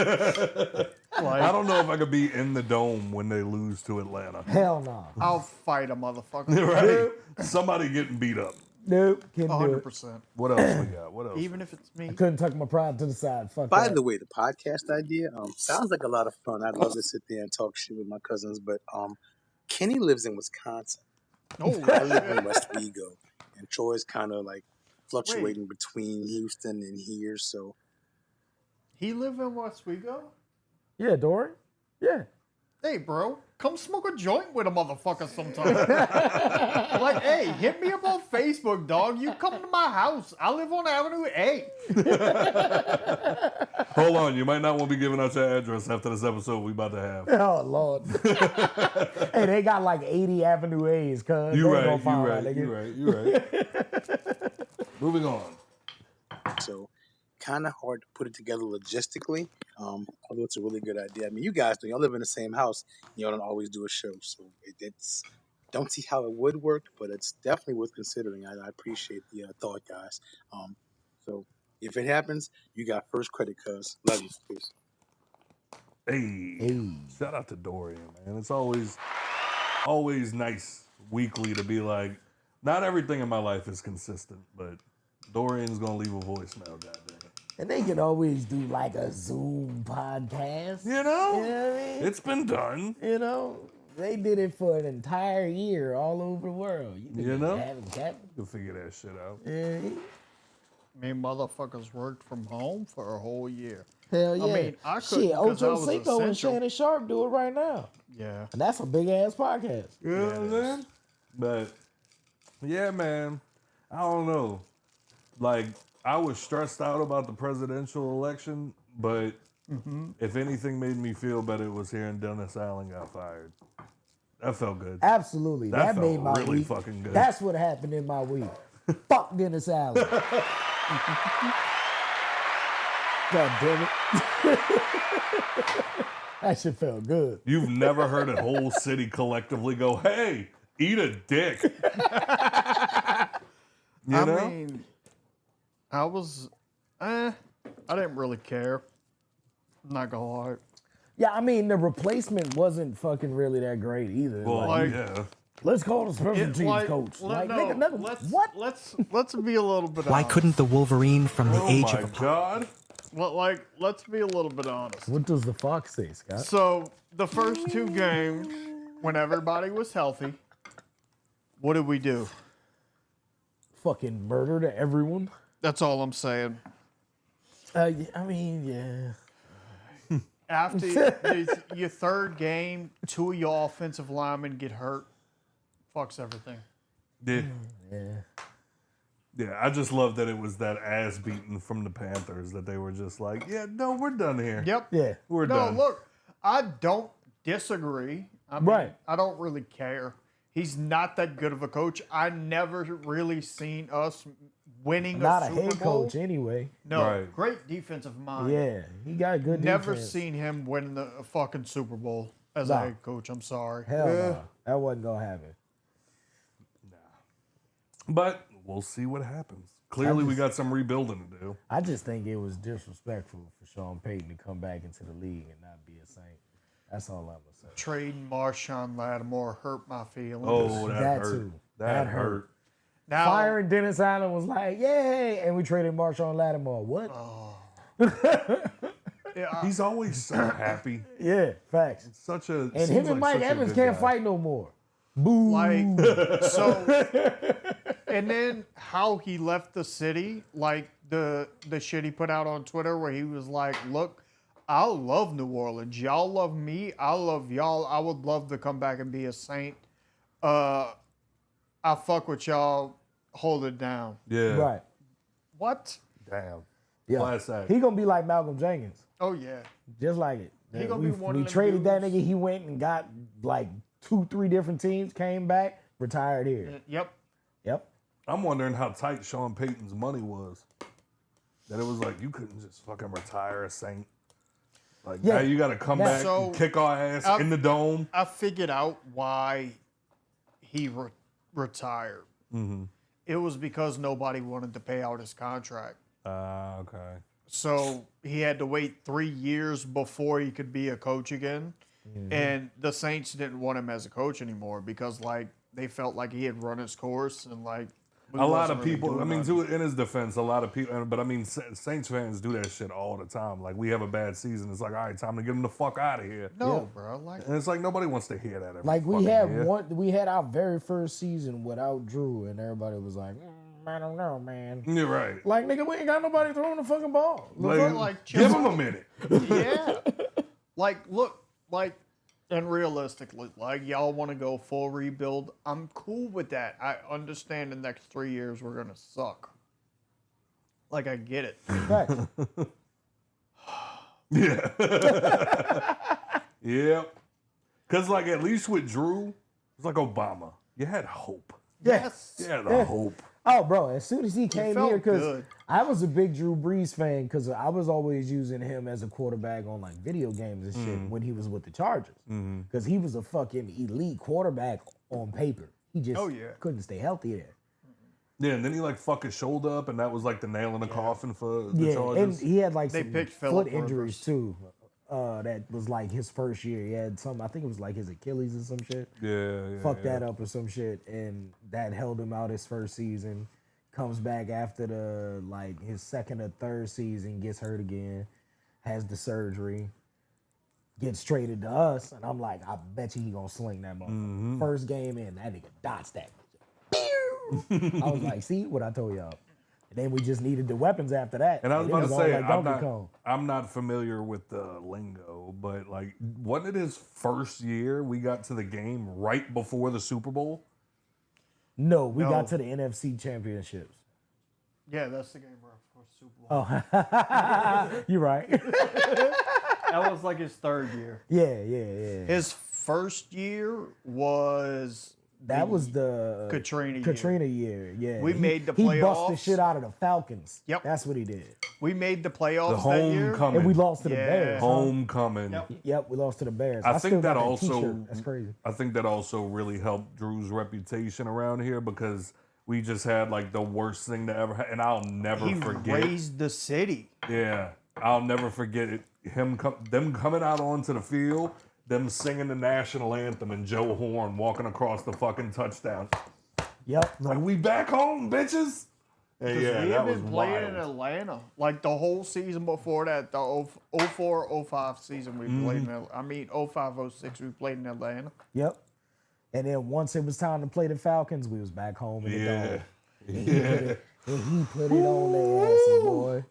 I don't know if I could be in the dome when they lose to Atlanta. Hell no. I'll fight a motherfucker. Right? Somebody getting beat up. Nope. Can't do it. 100%. What else we got? What else? Even if it's me. Couldn't tuck my pride to the side. Fuck By that. the way, the podcast idea sounds like a lot of fun. I'd love to sit there and talk shit with my cousins, but Kenny lives in Wisconsin. Oh, I live in Westwego, and Troy's kind of like fluctuating between Houston and here, so. he live in Westwego? Yeah, Dory. Yeah. Hey, bro, come smoke a joint with a motherfucker sometime. Like, hey, hit me up on Facebook, dog. You come to my house. I live on Avenue A. Hold on, you might not want to be giving out your address after this episode we about to have. Oh Lord. Hey, they got like 80 Avenue A's, cuz. You right. Moving on. So kind of hard to put it together logistically, although it's a really good idea. I mean, you guys do. Y'all live in the same house. Y'all don't always do a show. So it's don't see how it would work, but it's definitely worth considering. I appreciate the thought, guys. So if it happens, you got first credit, cuz. Love you. Peace. Hey, shout out to Dorian, man. It's always nice weekly to be like, not everything in my life is consistent, but Dorian's gonna leave a voicemail, goddamn it. And they could always do like a Zoom podcast. You know? You know what I mean? It's been done. You know, they did it for an entire year all over the world. You know? That, You'll figure that shit out. yeah. Me motherfuckers worked from home for a whole year. Hell yeah. mean, I couldn't Shit, 'cause I Ocho was Cinco and essential. Shannon Sharp do it right now. Yeah. And that's a big ass podcast. You know what I'm saying? But, yeah, man, I don't know. Like, I was stressed out about the presidential election, but if anything made me feel better, it was hearing Dennis Allen got fired. That felt good. Absolutely. That That made felt my really week. fucking good. That's what happened in my week. Fuck Dennis Allen. God damn it. That shit felt good. You've never heard a whole city collectively go, "Hey, eat a dick." You know? I mean, I was, I didn't really care. I'm not gonna lie. Yeah, I mean, the replacement wasn't fucking really that great either. Well, Like, yeah. let's call the special It, teams coach. Like, no, nigga, what? Let's be a little bit Why honest. couldn't the Wolverine from the Oh age my of God. Let's be a little bit honest. What does the fox say, Scott? So the first 2 games, when everybody was healthy, what did we do? Fucking murder to everyone? That's all I'm saying. I mean, yeah. After your third game, 2 of your offensive linemen get hurt. Fucks everything. Yeah. Yeah. Yeah, I just love that it was that ass beating from the Panthers that they were just like, yeah, no, we're done here. Yep. Yeah. We're No, done. look, I don't disagree. I mean, Right. I don't really care. He's not that good of a coach. I never really seen us winning Not a a Super head Bowl. coach anyway. No, Right. great defensive mind. Yeah, he got good Never defense. seen him win a fucking Super Bowl as Nah. a head coach. I'm sorry. Hell no. That wasn't going to happen. But we'll see what happens. Clearly, we got some rebuilding to do. I just think it was disrespectful for Sean Payton to come back into the league and not be a Saint. That's all I'm going to say. Trading Marshawn Lattimore hurt my feelings. Oh, that That hurt. too. That That hurt. now, Firing Dennis Allen was like, yay, and we traded Marshawn Lattimore. What? He's always so happy. Yeah, facts. Such a And seems him and like Mike such a Evans good can't guy. fight no more. Boo. like, so, and then how he left the city, like the shit he put out on Twitter where he was like, look, I love New Orleans. Y'all love me. I love y'all. I would love to come back and be a Saint. I fuck with y'all. Hold it down. Yeah. Right. What? Damn. Yeah. Class act. He gonna be like Malcolm Jenkins. Oh, yeah. Just like it. He gonna we, be one we of them traded that dudes. nigga. He went and got like 2-3 different teams, came back, retired here. Yep. Yep. I'm wondering how tight Sean Payton's money was. That it was like, you couldn't just fucking retire a Saint. Like, Yeah. now you got to come Yeah. back So, and kick our ass I've- in the dome. I figured out why he retired. Mm-hmm. It was because nobody wanted to pay out his contract. Okay. So he had to wait 3 years before he could be a coach again. And the Saints didn't want him as a coach anymore because, like, they felt like he had run his course and, like, A lot wasn't of really people, doing I mean, nothing. in his defense, a lot of people, but I mean, Saints fans do that shit all the time. Like, we have a bad season. It's like, all right, time to get him the fuck out of here. No, bro. Like, And it's like, nobody wants to hear that every Like we fucking had year. we had our very first season without Drew, and everybody was like, I don't know, man. You're right. Like, nigga, we ain't got nobody throwing the fucking ball. like, give him a minute. yeah. Like, look, like, and realistically, like, y'all want to go full rebuild. I'm cool with that. I understand the next 3 years we're going to suck. Like, I get it. Facts. Yeah. Yep. Because, like, at least with Drew, it's like Obama. You had hope. Yes. You had the hope. Oh, bro, as soon as he came felt here, because good. I was a big Drew Brees fan, because I was always using him as a quarterback on like video games and shit when he was with the Chargers. Because he was a fucking elite quarterback on paper. He just couldn't stay healthy there. Yeah, and then he, like, fucked his shoulder up, and that was, like, the nail in the coffin for the Yeah, Chargers. and he had like They some picked foot Phillip injuries too. That was like his first year. He had some, I think it was like his Achilles or some shit. yeah. Fucked that up or some shit, and that held him out his first season. Comes back after the like his second or third season, gets hurt again, has the surgery, gets traded to us, and I'm like, I bet you he gonna sling that motherfucker. First game in, that nigga dots that. I was like, see what I told y'all. And then we just needed the weapons after that. And I was it about to on say, like Donkey Kong. I'm not familiar with the lingo, but, like, wasn't it his first year we got to the game right before the Super Bowl? No, we No. got to the NFC championships. Yeah, that's the game where for Super Bowl. Oh, you're right. That was like his third year. yeah. His first year was That was the Katrina year. Yeah, We made the He bust the playoffs. shit out of the Falcons. Yep. That's what he did. we made the The playoffs that year. homecoming. And we lost to the Yeah. Bears. huh? Homecoming. Yep. We lost to the Bears. I still think that got also. T-shirt. That's crazy. I think that also really helped Drew's reputation around here because we just had like the worst thing to ever. And I'll never He forget. raised the city. Yeah, I'll never forget it. Them coming out onto the field, them singing the national anthem, and Joe Horn walking across the fucking touchdown. Yep. Like, we back home, bitches. And yeah, we that had was been playing in wild. Atlanta. Like the whole season before that, the 04-05 season we played in 05-06 we played in Atlanta. Yep. And then once it was time to play the Falcons, we was back home in the Yeah, dome. yeah. And he put it on their asses, boy.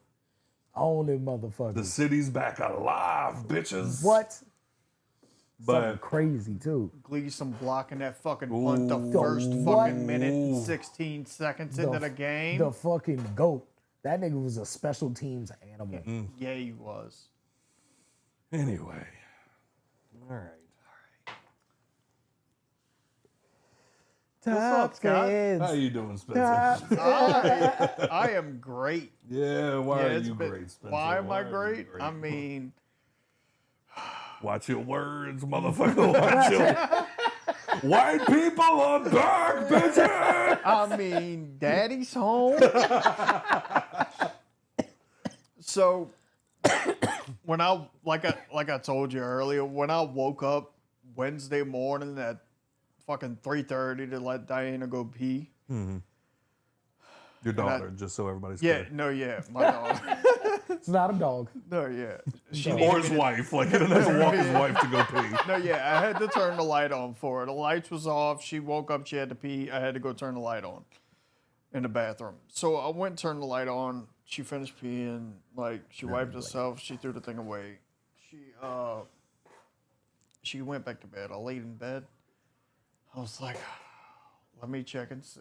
On them motherfuckers. The city's back alive, bitches. What? Something But crazy too. Gleason blocking that fucking punt the Ooh. first What? fucking minute and 16 seconds into the game. The fucking GOAT. That nigga was a special teams animal. Yeah, he was. anyway, all right. Top up, Scott? fans. How you doing, Spencer? I am great. Yeah, why Yeah, are it's you been- great, Spencer? Why am I are you great? I mean, watch your words, motherfucker. Watch your... White people are back, bitches. Daddy's home. So when I like I told you earlier, when I woke up Wednesday morning at fucking 3:30 to let Diana go pee. Your daughter, just so everybody's Yeah, clear. my dog. It's not a dog. No, yeah. Or his wife. Like, he doesn't have to walk his wife to go pee. No, yeah, I had to turn the light on for her. The lights was off. She woke up. She had to pee. I had to go turn the light on in the bathroom. So I went and turned the light on. She finished peeing. Like, she wiped herself. She threw the thing away. She went back to bed. I laid in bed. I was like, let me check and see.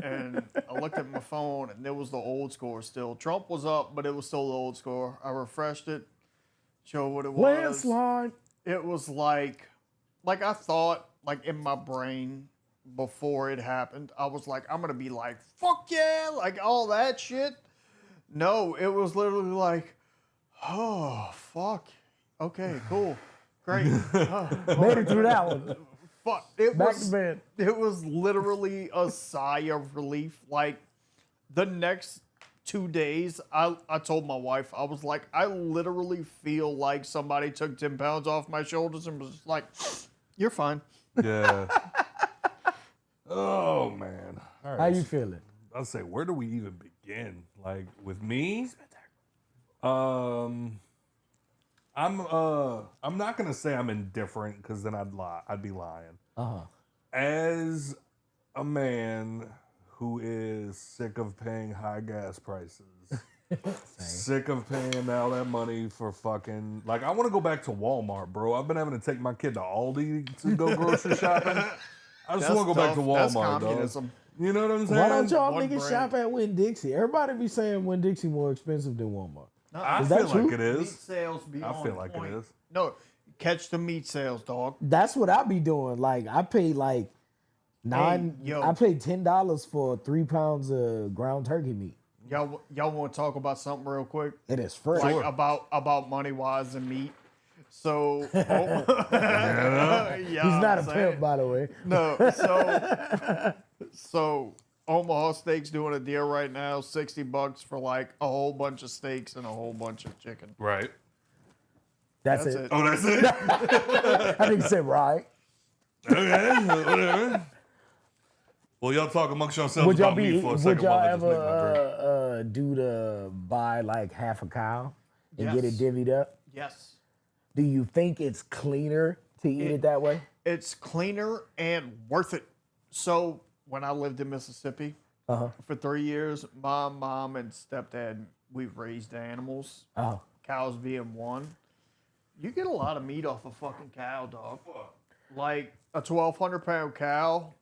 And I looked at my phone, and there was the old score still. Trump was up, but it was still the old score. I refreshed it, showed what it was. Landslide. It was like I thought, like in my brain before it happened, I was like, I'm gonna be like, fuck yeah, like all that shit. No, it was literally like, oh fuck, okay, cool, great. Made it through that one. Fuck, it Back was. to bed. It was literally a sigh of relief. Like the next 2 days, I told my wife, I was like, I literally feel like somebody took 10 pounds off my shoulders and was just like, you're fine. Yeah. Oh, man. All right. How you feeling? I'll say, where do we even begin? Like, with me? I'm not gonna say I'm indifferent because then I'd be lying. As a man who is sick of paying high gas prices, sick of paying all that money for fucking, like, I want to go back to Walmart, bro. I've been having to take my kid to Aldi to go grocery shopping. I just want to go back to Walmart, That's dog. communism. You know what I'm saying? Why don't y'all One niggas brand. shop at Winn-Dixie? Everybody be saying Winn-Dixie more expensive than Walmart. I Is that feel like true? it Meat is. sales be I on feel like point. it is. No, catch the meat sales, dog. That's what I be doing. Like I pay like I paid $10 for 3 pounds of ground turkey meat. Y'all want to talk about something real quick? It is fresh. Like about money wise and meat. So He's not a pimp, by the way. No, so Omaha Steaks doing a deal right now, $60 for like a whole bunch of steaks and a whole bunch of chicken. Right. That's That's it. it. Oh, that's it? I think you said right. Okay, whatever. Well, y'all talk amongst yourselves Would y'all about me for a would second y'all while I just make my drink. ever do the buy like half a cow and get it Yes. divvied up? Yes. Do you think it's cleaner to eat it that way? It's cleaner and worth it. So when I lived in Mississippi for 3 years, my mom and stepdad, we raised animals. Oh, Cows being one. You get a lot of meat off a fucking cow, dog. Like a 1,200-pound cow,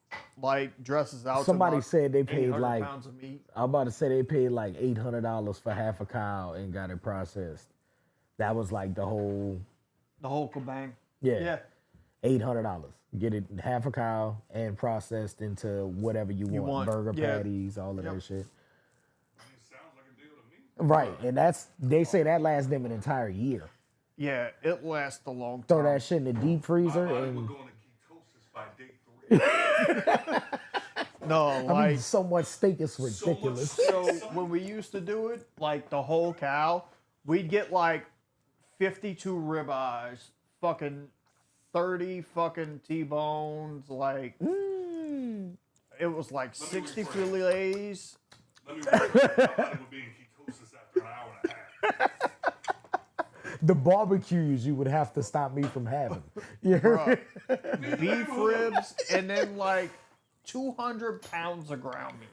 like dresses out. Somebody to about said they paid 800 like pounds of meat. I'm about to say they paid like $800 for half a cow and got it processed. That was like the whole The whole kabang. yeah. Yeah. $800. Get it half a cow and processed into whatever you want. Burger patties, all of that shit. Sounds like a deal to me. Right, and they say that lasts them an entire year. Yeah, it lasts a long time. Throw that shit in the deep freezer My body and would go into ketosis by day 3. No, I like mean, so much steak is ridiculous. so when we used to do it, like the whole cow, we'd get like 52 ribeyes, fucking 30 fucking T-bones, like it was like 60 fillets. Let me rephrase. My body would be in ketosis after an hour and a half. The barbecues you would have to stop me from having. You heard me? Beef ribs, and then like 200 pounds of ground meat.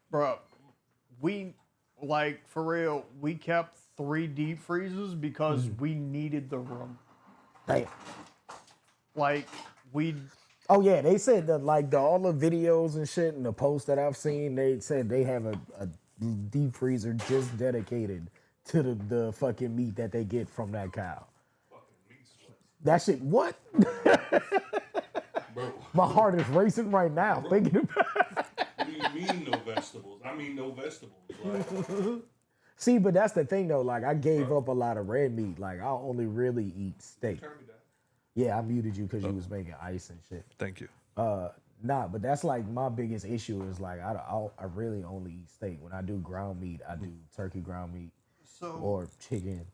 Bro, we, like, for real, we kept 3 deep freezers because we needed the room. Damn. Like, Oh yeah, they said that like all the videos and shit and the posts that I've seen, they said they have a deep freezer just dedicated to the fucking meat that they get from that cow. That shit, what? Bro, My heart is racing right now thinking about it. what do you mean no vegetables? I mean no vegetables. Like, See, but that's the thing though. Like I gave up a lot of red meat. Like I only really eat steak. turn me down. Yeah, I muted you because you was making ice and shit. Thank you. Nah, but that's like my biggest issue is like I really only eat steak. When I do ground meat, I do turkey ground meat or chicken.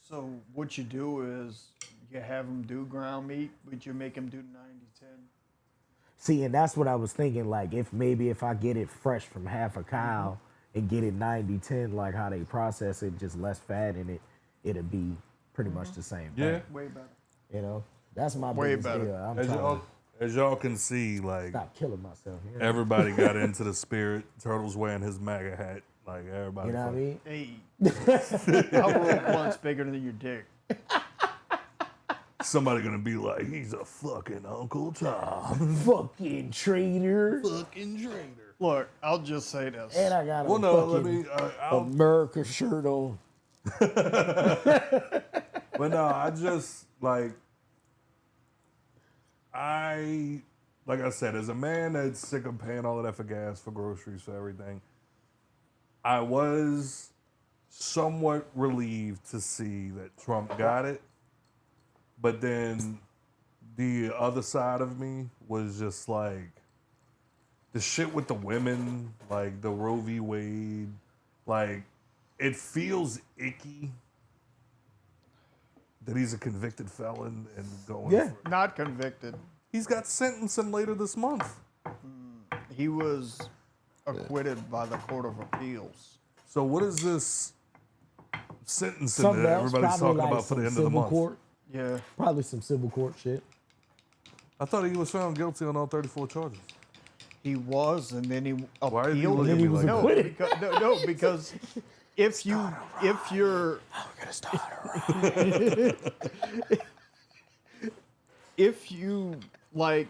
So what you do is you have them do ground meat, but you make them do 90-10. See, and that's what I was thinking. Like if I get it fresh from half a cow and get it 90-10, like how they process it, just less fat in it, it'll be pretty much the same thing. Yeah. Way better. You know, that's my Way biggest better. deal. I'm As trying y'all, as y'all can see, like to stop killing myself. You know, everybody got into the spirit. Turtle's wearing his MAGA hat. Like everybody. you know what I mean? Hey, I roll blunts bigger than your dick. Somebody gonna be like, he's a fucking Uncle Tom. Fucking traitor. Fucking traitor. Look, I'll just say this. And I got a Well, no, let fucking me. I'll, America shirt on. but no, I just like I said, as a man that's sick of paying all of that for gas, for groceries, for everything, I was somewhat relieved to see that Trump got it. But then the other side of me was just like the shit with the women, like the Roe v. Wade, like it feels icky that he's a convicted felon and going. Yeah. For, Not convicted. he's got sentencing later this month. He was acquitted by the Court of Appeals. So what is this sentencing Something that else, everybody's probably talking like about for the some end of the civil month? court. Yeah. Probably some civil court shit. I thought he was found guilty on all 34 charges. He was, and then he appealed. Why are you it. looking at me like no, that? because if you're if you like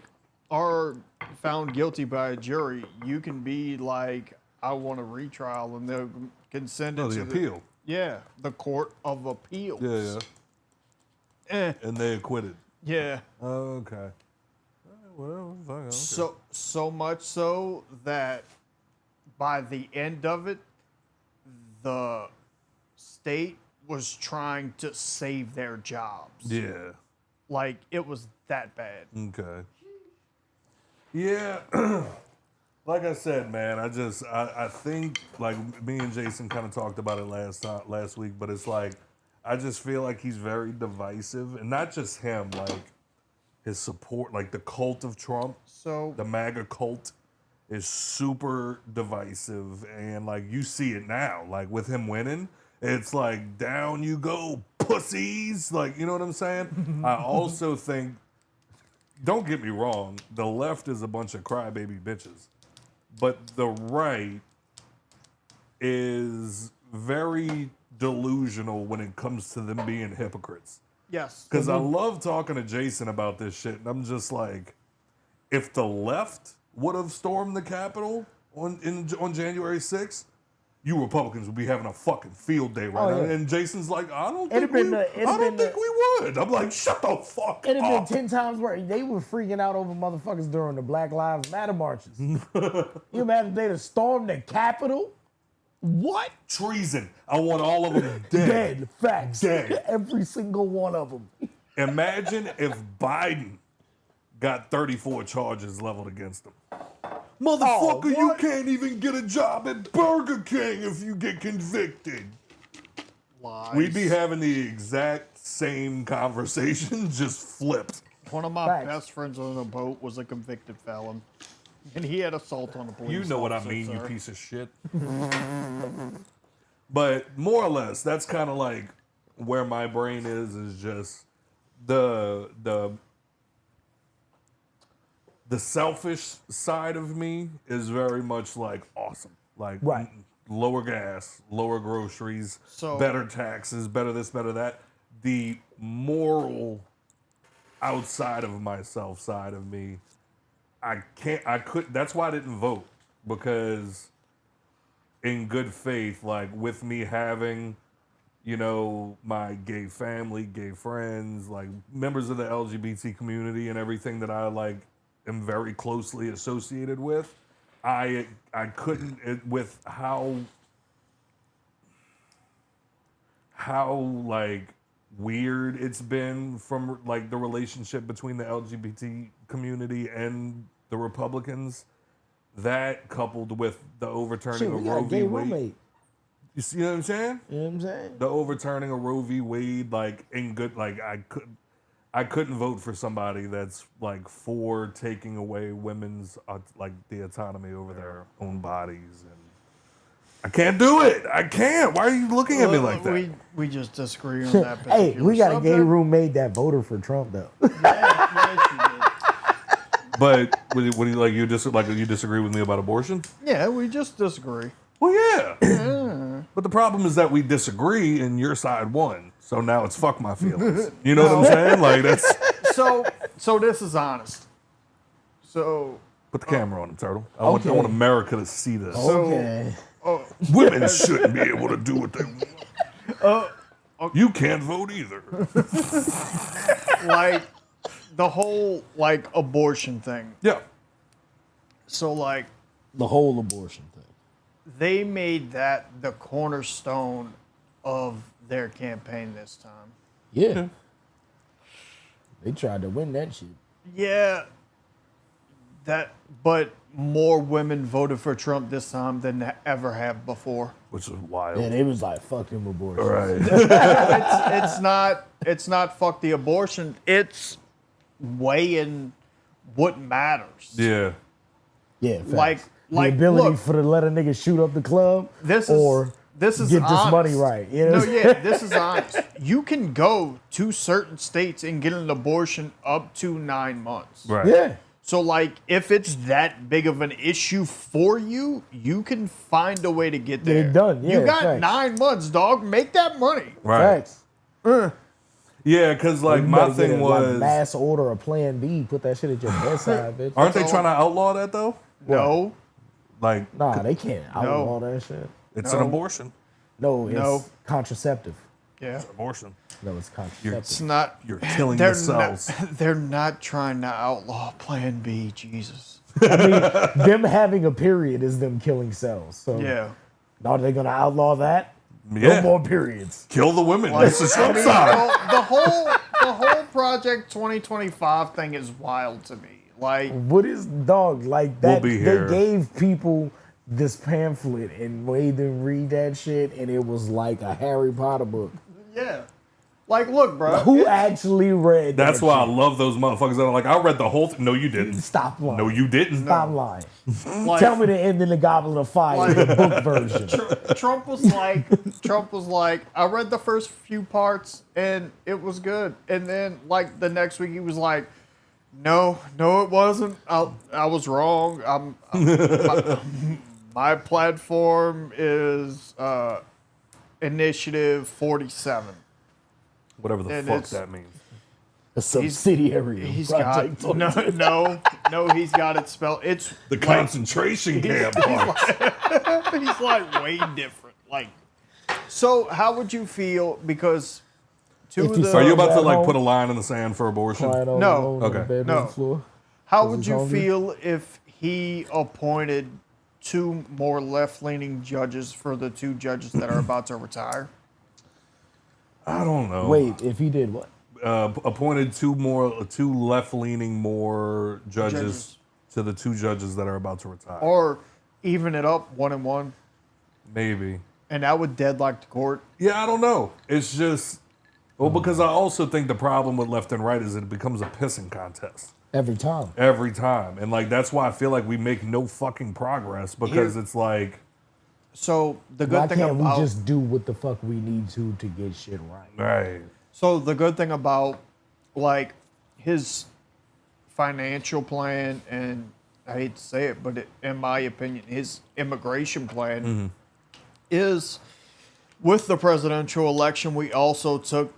are found guilty by a jury, you can be like, I want a retrial, and they can send it No, to the appeal. the Court of Appeals. Yeah, yeah. Eh, And they acquitted. yeah. Oh, okay. Well, fuck, okay. So much so that by the end of it, the state was trying to save their jobs. Yeah. Like, it was that bad. Okay. Yeah. Like I said, man, I think like me and Jason kind of talked about it last week, but it's like I just feel like he's very divisive, and not just him, like his support, like the cult of Trump, So the MAGA cult is super divisive, and like you see it now, like with him winning, it's like down you go, pussies, like you know what I'm saying? I also think, don't get me wrong, the left is a bunch of crybaby bitches, but the right is very delusional when it comes to them being hypocrites. yes, Because I love talking to Jason about this shit, and I'm just like, if the left would have stormed the Capitol on January 6th, you Republicans would be having a fucking field day right now. yeah. And Jason's like, I don't It'd think been we would. I'm like, shut the fuck It'd have up. been 10 times worse. They were freaking out over motherfuckers during the Black Lives Matter marches. You imagine they'd have stormed the Capitol? What? Treason. I want all of them dead. Dead. Facts. Dead. Every single one of them. Imagine if Biden got 34 charges leveled against him. Motherfucker, you what? can't even get a job at Burger King if you get convicted. Lies. We'd be having the exact same conversation, just flipped. One of my Facts. best friends on the boat was a convicted felon. And he had assault on a police You know what I officer, mean, you sir. piece of shit. But more or less, that's kind of like where my brain is just the selfish side of me is very much like awesome. Like Right. lower gas, lower groceries, So- better taxes, better this, better that. The moral outside of myself side of me, that's why I didn't vote, because in good faith, like with me having, you know, my gay family, gay friends, like members of the LGBT community and everything that I like am very closely associated with, I couldn't, with how like weird it's been from like the relationship between the LGBT community and the Republicans, that coupled with the overturning Shit, of we got Roe a gay v. Wade. roommate. You see what I'm saying? You know what I'm saying? The overturning of Roe v. Wade, like in good, like I couldn't vote for somebody that's like for taking away women's like the autonomy over their own bodies, and I can't do it. I can't. Why are you looking at me like that? We just disagree on that particular Hey, we got a gay subject. roommate that voted for Trump, though. Yes, you did. But what do you like? You disagree with me about abortion? Yeah, we just disagree. Well, yeah. But the problem is that we disagree, and your side won. So now it's fuck my feelings. You know what I'm saying? Like that's. So this is honest. So Put the camera on him, Turtle. I want America to see this. Okay. Women shouldn't be able to do what they want. You can't vote either. like the whole like abortion thing. Yeah. So like The whole abortion thing. they made that the cornerstone of their campaign this time. Yeah. They tried to win that shit. Yeah. But more women voted for Trump this time than ever have before. Which is wild. And it was like, fuck them abortions. All right. It's not fuck the abortion. It's weighing what matters. Yeah. Yeah, facts. Like the ability look, for to let a nigga shoot up the club this is or this is get this honest. money right. You know No, what I'm yeah, this is honest. You can go to certain states and get an abortion up to 9 months. Right. Yeah. So, like, if it's that big of an issue for you, you can find a way to get there. it done, You yeah, got facts. 9 months, dog. Make that money. Right. Facts. Yeah, because like You my better get thing a, like, was, mass order a plan B. Put that shit at your bedside, bitch. aren't they trying to outlaw that though? No. Like, Nah, they can't outlaw that shit. it's an abortion. No, it's No. contraceptive. Yeah. Abortion. No, it's contraceptive. It's not. You're killing They're the cells. not, they're not trying to outlaw Plan B, Jesus. Them having a period is them killing cells. So Yeah. are they gonna outlaw that? Yeah. No more periods. Kill the women. That's the Trump side. Well, the whole Project 2025 thing is wild to me. Like, What is dog like that? We'll be They here. gave people this pamphlet and made them read that shit, and it was like a Harry Potter book. yeah. Like, look, bro. Who actually read that? That's why I shit? love those motherfuckers that are like, I read the whole thing. No, you didn't. Stop lying. No, you didn't. Stop lying. Like, Tell me the end in the Goblet of Fire, the book version. Trump was like, I read the first few parts and it was good. And then, like, the next week he was like, no, it wasn't. I was wrong. My platform is Initiative 47. Whatever the And fuck it's- that means. A subsidiary. of He's Project got 22. no. He's got it spelled. It's The concentration camp part. he's like way different. Like, so how would you feel? Because to If he the Are you about to At like home. put a line in the sand for abortion? Crying all No. alone on the Okay. bedroom No. floor. how 'cause would he's you hungry? feel if he appointed 2 more left-leaning judges for the 2 judges that are about to retire? I don't know. Wait, if he did what? Appointed 2 left-leaning more judges Judges. to the 2 judges that are about to retire. Or even it up 1 and 1, Maybe. and that would deadlock the court. Yeah, I don't know. It's just, well, because I also think the problem with left and right is it becomes a pissing contest Every time. every time. And like, that's why I feel like we make no fucking progress because it's like, So the Why good thing can't we about just do what the fuck we need to get shit right? right. So the good thing about like his financial plan, and I hate to say it, but in my opinion, his immigration plan is with the presidential election, we also took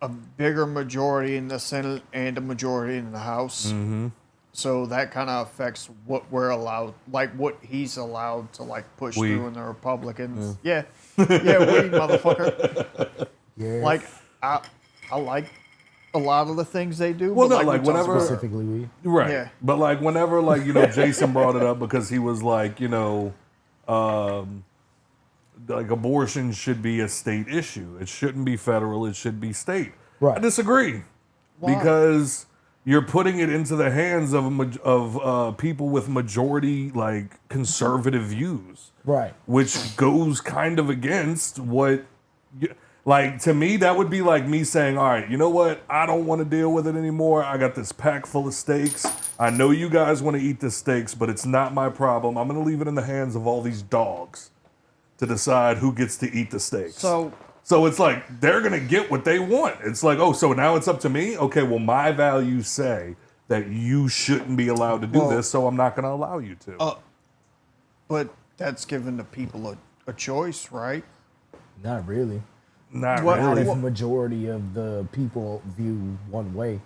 a bigger majority in the Senate and a majority in the House. So that kind of affects what we're allowed, like what he's allowed to like push We. through in the Republicans. Yeah, we motherfucker. Yeah. Like I like a lot of the things they do. Well, but no, we like, talked whenever- about- Specifically, we. Right. Yeah. But like whenever like, Jason brought it up because he was like, like abortion should be a state issue. It shouldn't be federal. It should be state. Right. I disagree because you're putting it into the hands of people with majority like conservative views, Right. which goes kind of against what. Like, to me, that would be like me saying, all right, you know what? I don't want to deal with it anymore. I got this pack full of steaks. I know you guys want to eat the steaks, but it's not my problem. I'm going to leave it in the hands of all these dogs to decide who gets to eat the steaks. So it's like, they're going to get what they want. It's like, oh, so now it's up to me? Okay, well, my values say that you shouldn't be allowed to do Well, this, so I'm not going to allow you to. but that's giving the people a choice, right? Not really. not what- Not really. if majority of the people view one way.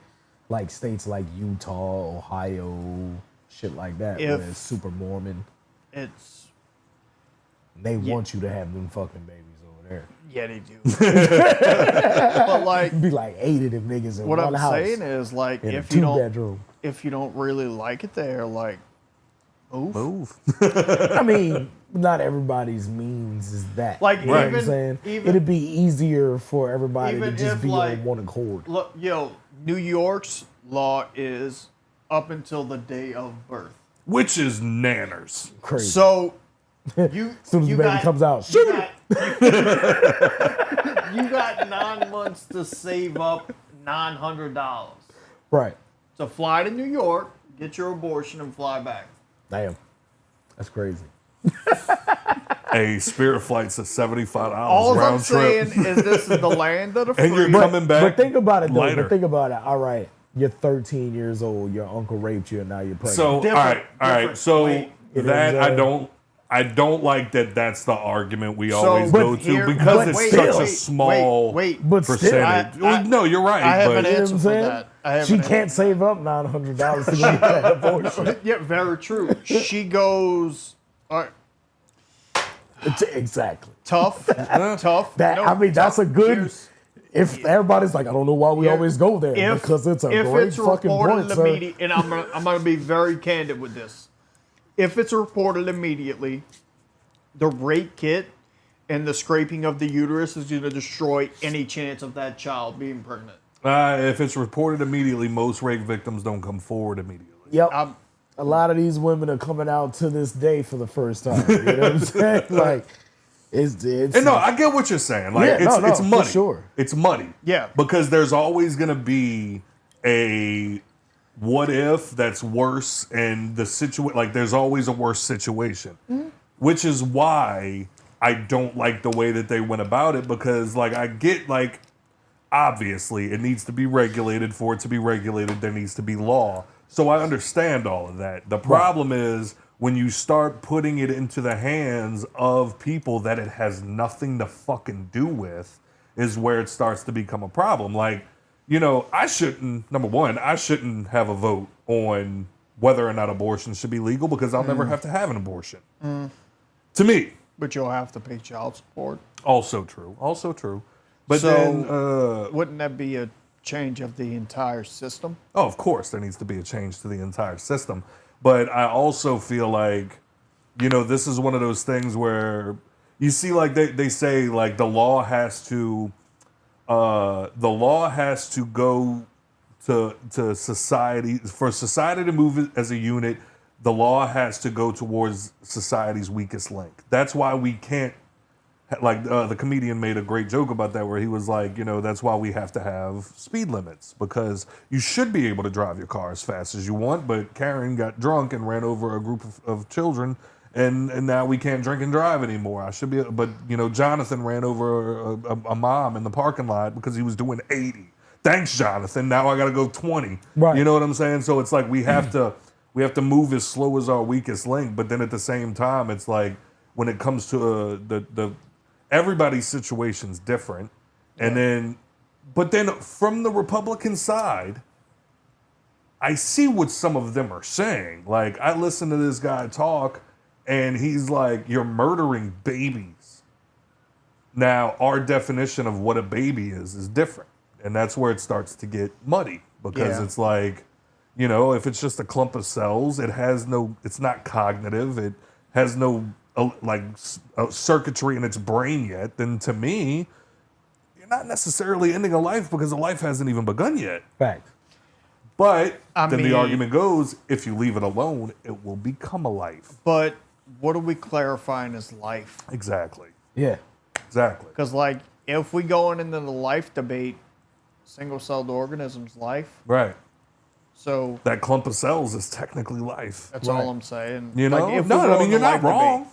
Like states like Utah, Ohio, shit like that, If- where it's super Mormon. It's They want you to have them fucking babies over there. yeah, they do. But like, Be like 8 of them niggas in what one I'm house. saying is like, in a if you don't, 2-bedroom. if you don't really like it there, like, move. Move. I mean, not everybody's means is that. Like, you know what even- I'm saying? even- It'd be easier for everybody to even just if, be like, on one accord. Look, New York's law is up until the day of birth. Which is nanners. Crazy. So you as soon as you the baby got, comes out, you shoot got, you got 9 months to save up $900 right. to fly to New York, get your abortion, and fly back. Damn. That's crazy. A Spirit flight's a $75 All I'm round trip. saying is this is the land of the And you're free. coming back. But think about it though. lighter. But think about it. All right. You're 13 years old. Your uncle raped you, and now you're pregnant. So all Different, right. different. So Wait. You know that what I'm saying? I don't like that. That's the argument we So- always But go to here- because but it's wait, such a wait, small wait. But still, percentage. Well, no, you're right. I have but an you know what answer I'm for saying? that. I have She an can't save up $900 to get that abortion. Yeah, very true. She goes, all right, Exactly. tough. That No, I mean, that's a good. here's- If everybody's like, I don't know why we Yeah. always go there because it's a great fucking reported point, sir. immediately, and I'm gonna be very candid with this. If it's reported immediately, the rape kit and the scraping of the uterus is going to destroy any chance of that child being pregnant. if it's reported immediately, most rape victims don't come forward immediately. Yep. I'm- A lot of these women are coming out to this day for the first time. You know what I'm saying? Like, it's And no, I get what you're saying. Like Yeah, no, it's for muddy. sure. It's muddy. Yeah. Because there's always gonna be a what if that's worse and the situation like there's always a worse situation. Which is why I don't like the way that they went about it because like I get like obviously it needs to be regulated. For it to be regulated, there needs to be law. So I understand all of that. The problem is when you start putting it into the hands of people that it has nothing to fucking do with is where it starts to become a problem. Like, I shouldn't, number one, I shouldn't have a vote on whether or not abortion should be legal because I'll never have to have an abortion. To me. But you'll have to pay child support. Also true. But So, then, wouldn't that be a change of the entire system? oh, of course, there needs to be a change to the entire system. But I also feel like, this is one of those things where you see, like they say, like the law has to go to society. For society to move as a unit, the law has to go towards society's weakest link. That's why we can't, like the comedian made a great joke about that where he was like, that's why we have to have speed limits because you should be able to drive your car as fast as you want, but Karen got drunk and ran over a group of children and now we can't drink and drive anymore. But Jonathan ran over a mom in the parking lot because he was doing 80. Thanks, Jonathan. Now I got to go 20. Right. You know what I'm saying? So it's like we have to move as slow as our weakest link, but then at the same time, it's like when it comes to everybody's situation's different. And but then from the Republican side, I see what some of them are saying. Like, I listen to this guy talk, and he's like, you're murdering babies. Now, our definition of what a baby is different. And that's where it starts to get muddy because it's like, if it's just a clump of cells, it's not cognitive. It has no circuitry in its brain yet, then to me, you're not necessarily ending a life because a life hasn't even begun yet. Fact. But the argument goes, if you leave it alone, it will become a life. But what are we clarifying as life? Exactly. Yeah. Exactly. Because, if we go into the life debate, single-celled organisms, life. Right. So that clump of cells is technically life. That's all I'm saying. You're not wrong.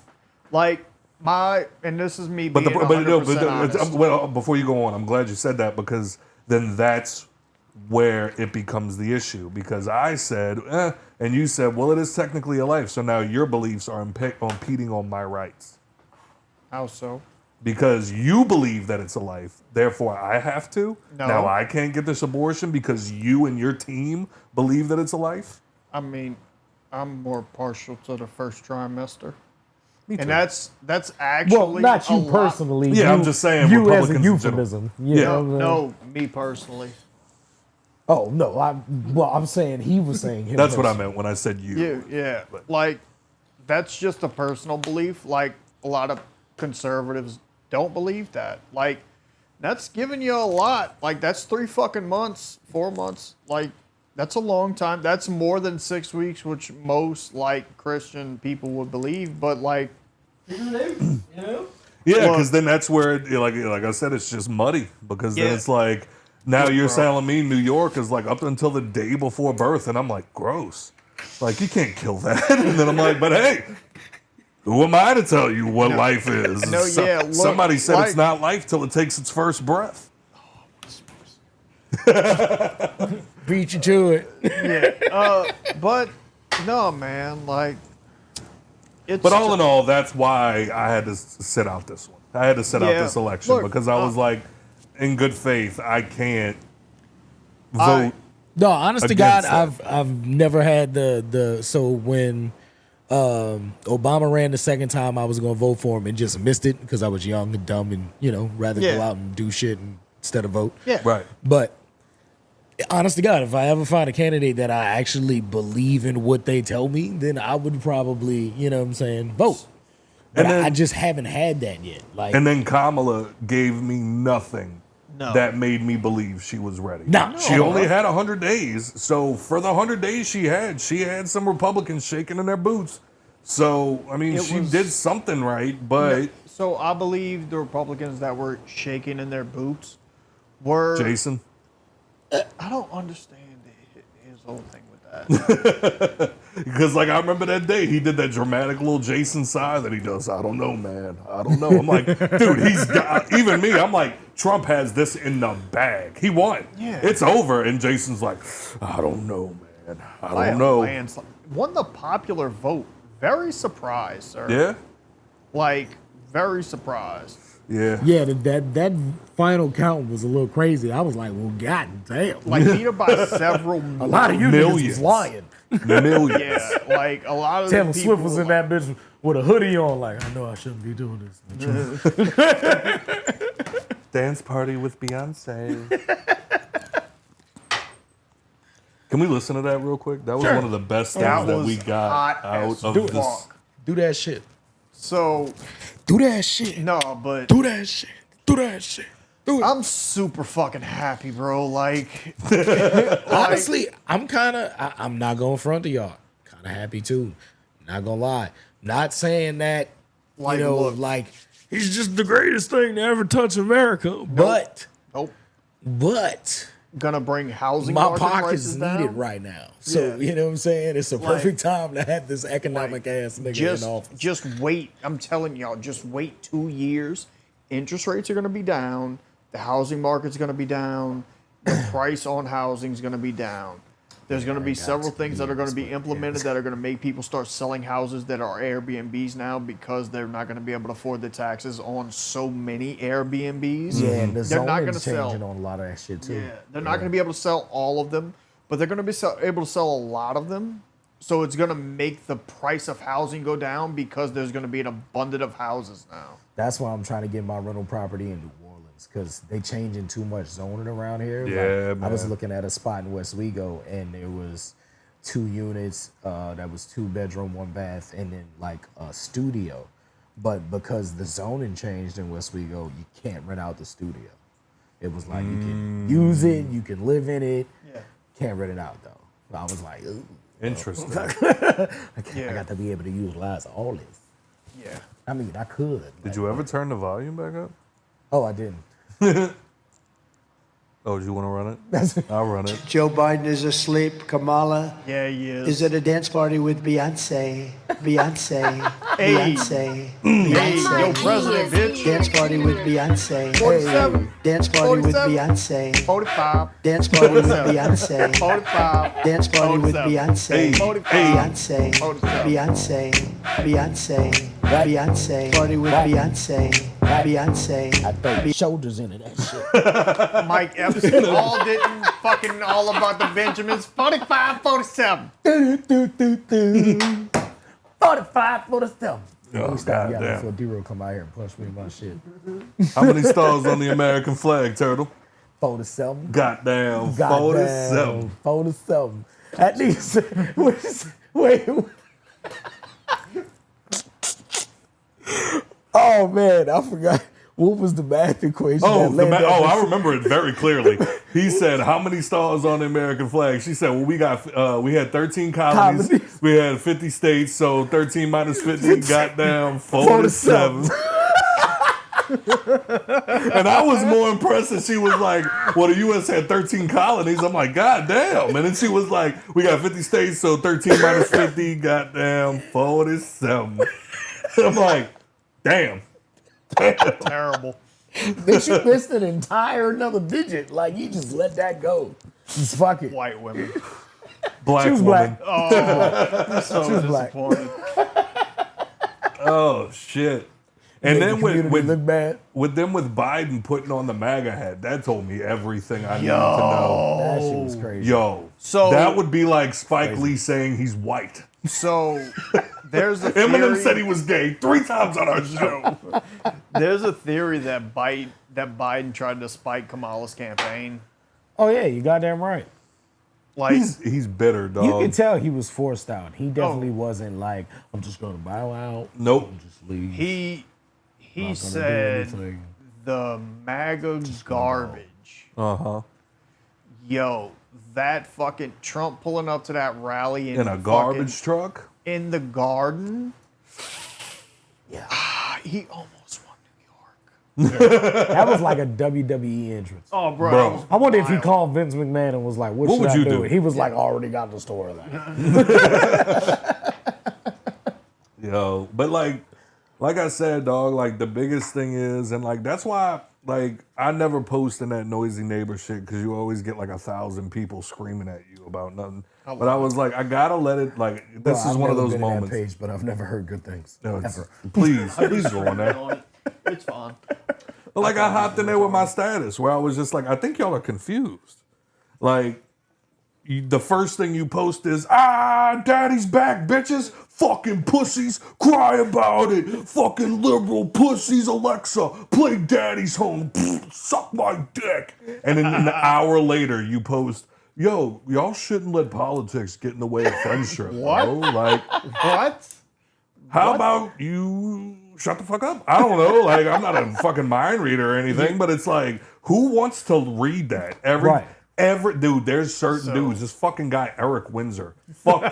And this is me being 100% honest. Before you go on, I'm glad you said that because then that's where it becomes the issue. Because I said, and you said, well, it is technically a life. So now your beliefs are impeding on my rights. How so? Because you believe that it's a life, therefore I have to. No. Now I can't get this abortion because you and your team believe that it's a life. I mean, I'm more partial to the first trimester. Me too. And that's actually not you personally. Yeah, I'm just saying you as a Republicans euphemism. No, me personally. Oh no, I'm saying he was saying him. That's what I meant when I said you. Yeah. That's just a personal belief. Like, a lot of conservatives don't believe that. Like, that's giving you a lot. Like, that's 3 fucking months, 4 months. Like, that's a long time. That's more than 6 weeks, which most, Christian people would believe. But, Yeah, because then that's where, like I said, it's just muddy. Because then it's like, now you're telling me New York is up until the day before birth. And I'm like, gross. Like, you can't kill that. And then I'm like, but hey, who am I to tell you what life is? Somebody said it's not life till it takes its first breath. Beat you to it. But no, man, it's. But all in all, that's why I had to sit out this one. I had to sit out this election because I was like, in good faith, I can't vote. No, honest to God, that. I've never had so when Obama ran the second time, I was gonna vote for him and just missed it because I was young and dumb and rather go out and do shit instead of vote. Yeah. Right. But honest to God, if I ever find a candidate that I actually believe in what they tell me, then I would probably, vote. But I just haven't had that yet. And then Kamala gave me nothing that made me believe she was ready. She only had 100 days. So for the 100 days she had some Republicans shaking in their boots. So, I mean, she did something right, but... So I believe the Republicans that were shaking in their boots were... Jason? I don't understand his whole thing with that. Because, I remember that day he did that dramatic little Jason sigh that he does. I don't know, man. I don't know. I'm like, dude, he's got... Even me, I'm like, Trump has this in the bag. He won. Yeah. It's over. And Jason's like, I don't know, man. I don't know. Won the popular vote. Very surprised, sir. Yeah? Very surprised. Yeah. Yeah, that final count was a little crazy. I was like, well, god damn. Like beat her by several. A lot of you niggas Millions. was lying. Millions. Yeah, like a lot of Taylor the people Swift was in like, that bitch with a hoodie on, like, I know I shouldn't be doing this. Dance party with Beyonce. Can we listen to that real quick? That was one of the best things That that was we got hot out as of fuck. this. Do that shit. So Do that shit. no, but Do that shit. Do that shit. Do it. I'm super fucking happy, bro. Like Honestly, I'm not going front to y'all. Kind of happy too. Not gonna lie. Not saying that, Like, you know, look. like he's just the greatest thing to ever touch America. But nope. But Gonna bring housing my market pockets prices need it down. right now. So, Yeah. you know what I'm saying? It's a Like- perfect time to have this economic ass nigga in office. Just wait. I'm telling y'all, just wait 2 years. Interest rates are gonna be down. The housing market's gonna be down. The price on housing is gonna be down. There's going to be several things that are going to be implemented that are going to make people start selling houses that are Airbnbs now because they're not going to be able to afford the taxes on so many Airbnbs. Yeah, and the They're not zoning's gonna changing sell. on a lot of that shit too. Yeah, they're not going to be able to sell all of them, but they're going to be able to sell a lot of them. So it's going to make the price of housing go down because there's going to be an abundance of houses now. That's why I'm trying to get my rental property in New Orleans because they changing too much zoning around here. Yeah, I was man. looking at a spot in Westwego and there was 2 units that was 2 bedroom, 1 bath, and then like a studio. But because the zoning changed in Westwego, you can't rent out the studio. It was like you can use it, you can live in it. Yeah. Can't rent it out though. I was like, ooh. Interesting. I got to be able to utilize all this. Yeah. I mean, I could. Did you ever turn the volume back up? Oh, I didn't. Oh, do you want to run it? I'll run it. Joe Biden is asleep. Kamala Yeah, he is. is at a dance party with Beyonce. Beyonce. Hey. Beyonce. Hey, yo, Beyonce. president, bitch. Dance party with Beyonce. 47. Dance party with 47. Beyonce. 45. Dance party with 47. Beyonce. 45. Dance party with 47. Beyonce. 45. Beyonce. 47. Beyonce. Beyonce. Beyonce. Party with Beyonce. Beyonce. I throw your shoulders into that shit. Mike Epps all didn't fucking all about the Benjamins. 45, 47. 45 for the stuff. Oh, Stop yelling goddamn. before D-Roll come out here and punch me in my shit. How many stars on the American flag, Turtle? 47. Goddamn, Goddamn. 47. 47. At least, wait. Oh man, I forgot. What was the math equation? Oh, that landed on I this? remember it very clearly. He said, "How many stars on the American flag?" She said, "Well, we had 13 colonies. Colonies. We had 50 states, so 13 minus 50, goddamn 47." And I was more impressed that she was like, "Well, the U.S. had 13 colonies." I'm like, "God damn!" And then she was like, "We got 50 states, so 13 minus 50, goddamn 47." I'm like, "Damn." Terrible. Bitch, you missed an entire another digit. Like, you just let that go. Just fuck it. White women. Black She was woman. black. Oh, so She was black. disappointed. Oh shit. And Made then the community look bad. with Biden putting on the MAGA hat, that told me everything I needed to know. That shit was crazy. Yo, So- that would be like Spike Lee saying he's white. So there's a Eminem theory, said he was gay 3 times on our show. there's a theory that Biden tried to spike Kamala's campaign. Oh yeah, you goddamn right. Like He's bitter, dog. You can tell he was forced out. He definitely Oh. wasn't like, I'm just gonna bow out. Nope. Just leave. he Not gonna do said anything. the MAGA garbage. Uh-huh. Yo, that fucking Trump pulling up to that rally In a garbage truck? in the garden. Yeah. He almost won New York. That was like a WWE entrance. Oh, bro. Bro. that was I wonder if he wild. called Vince McMahon and was like, what should would I you do? do? He was like, already got the storyline. Yo, but like I said, dog, like the biggest thing is, and like that's why, like I never post in that noisy neighbor shit because you always get like 1,000 people screaming at you about nothing. But I was like, I gotta let it. Like this Well, is I've one of never those been in that moments. page, but I've never heard good things. No, it's- Ever. please go on there. It's fun. Like I hopped in there with my status where I was just like, I think y'all are confused. Like, the first thing you post is, daddy's back, bitches. Fucking pussies, cry about it. Fucking liberal pussies, Alexa, play Daddy's Home. Suck my dick. And then an hour later, you post, yo, y'all shouldn't let politics get in the way of friendship. What? Bro. Like, What? how about you shut the fuck up? I don't know. Like, I'm not a fucking mind reader or anything, but it's like, who wants to read that? Every dude, there's certain dudes. This fucking guy, Eric Windsor. Fuck you.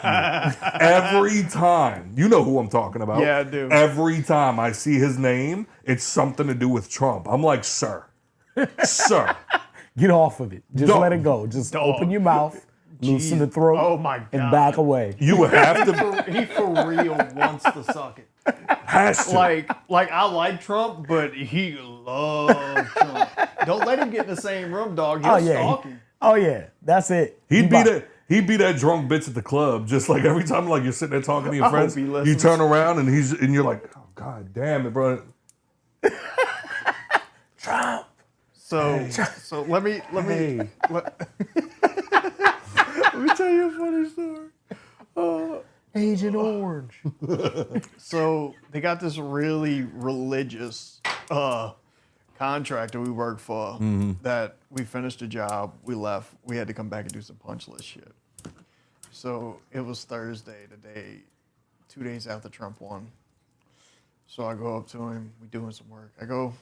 Every time, you know who I'm talking about. Yeah, I do. Every time I see his name, it's something to do with Trump. I'm like, sir. Get off of it. Just Dog. let it go. Just open your mouth, loosen the throat, Oh my God. and back away. You have to. He for real wants to suck it. Has to. Like I like Trump, but he loves Trump. Don't let him get in the same room, dog. He'll stalk you. Oh yeah, that's it. He'd be that drunk bitch at the club. Just like every time, like you're sitting there talking to your friends, he you listens. turn around and you're like, oh god damn it, bro. Trump. So let me let me tell you a funny story. Agent Orange. So they got this really religious contractor we worked for that we finished a job, we left, we had to come back and do some punch list shit. So it was Thursday, the day, 2 days after Trump won. So I go up to him, we doing some work. I go,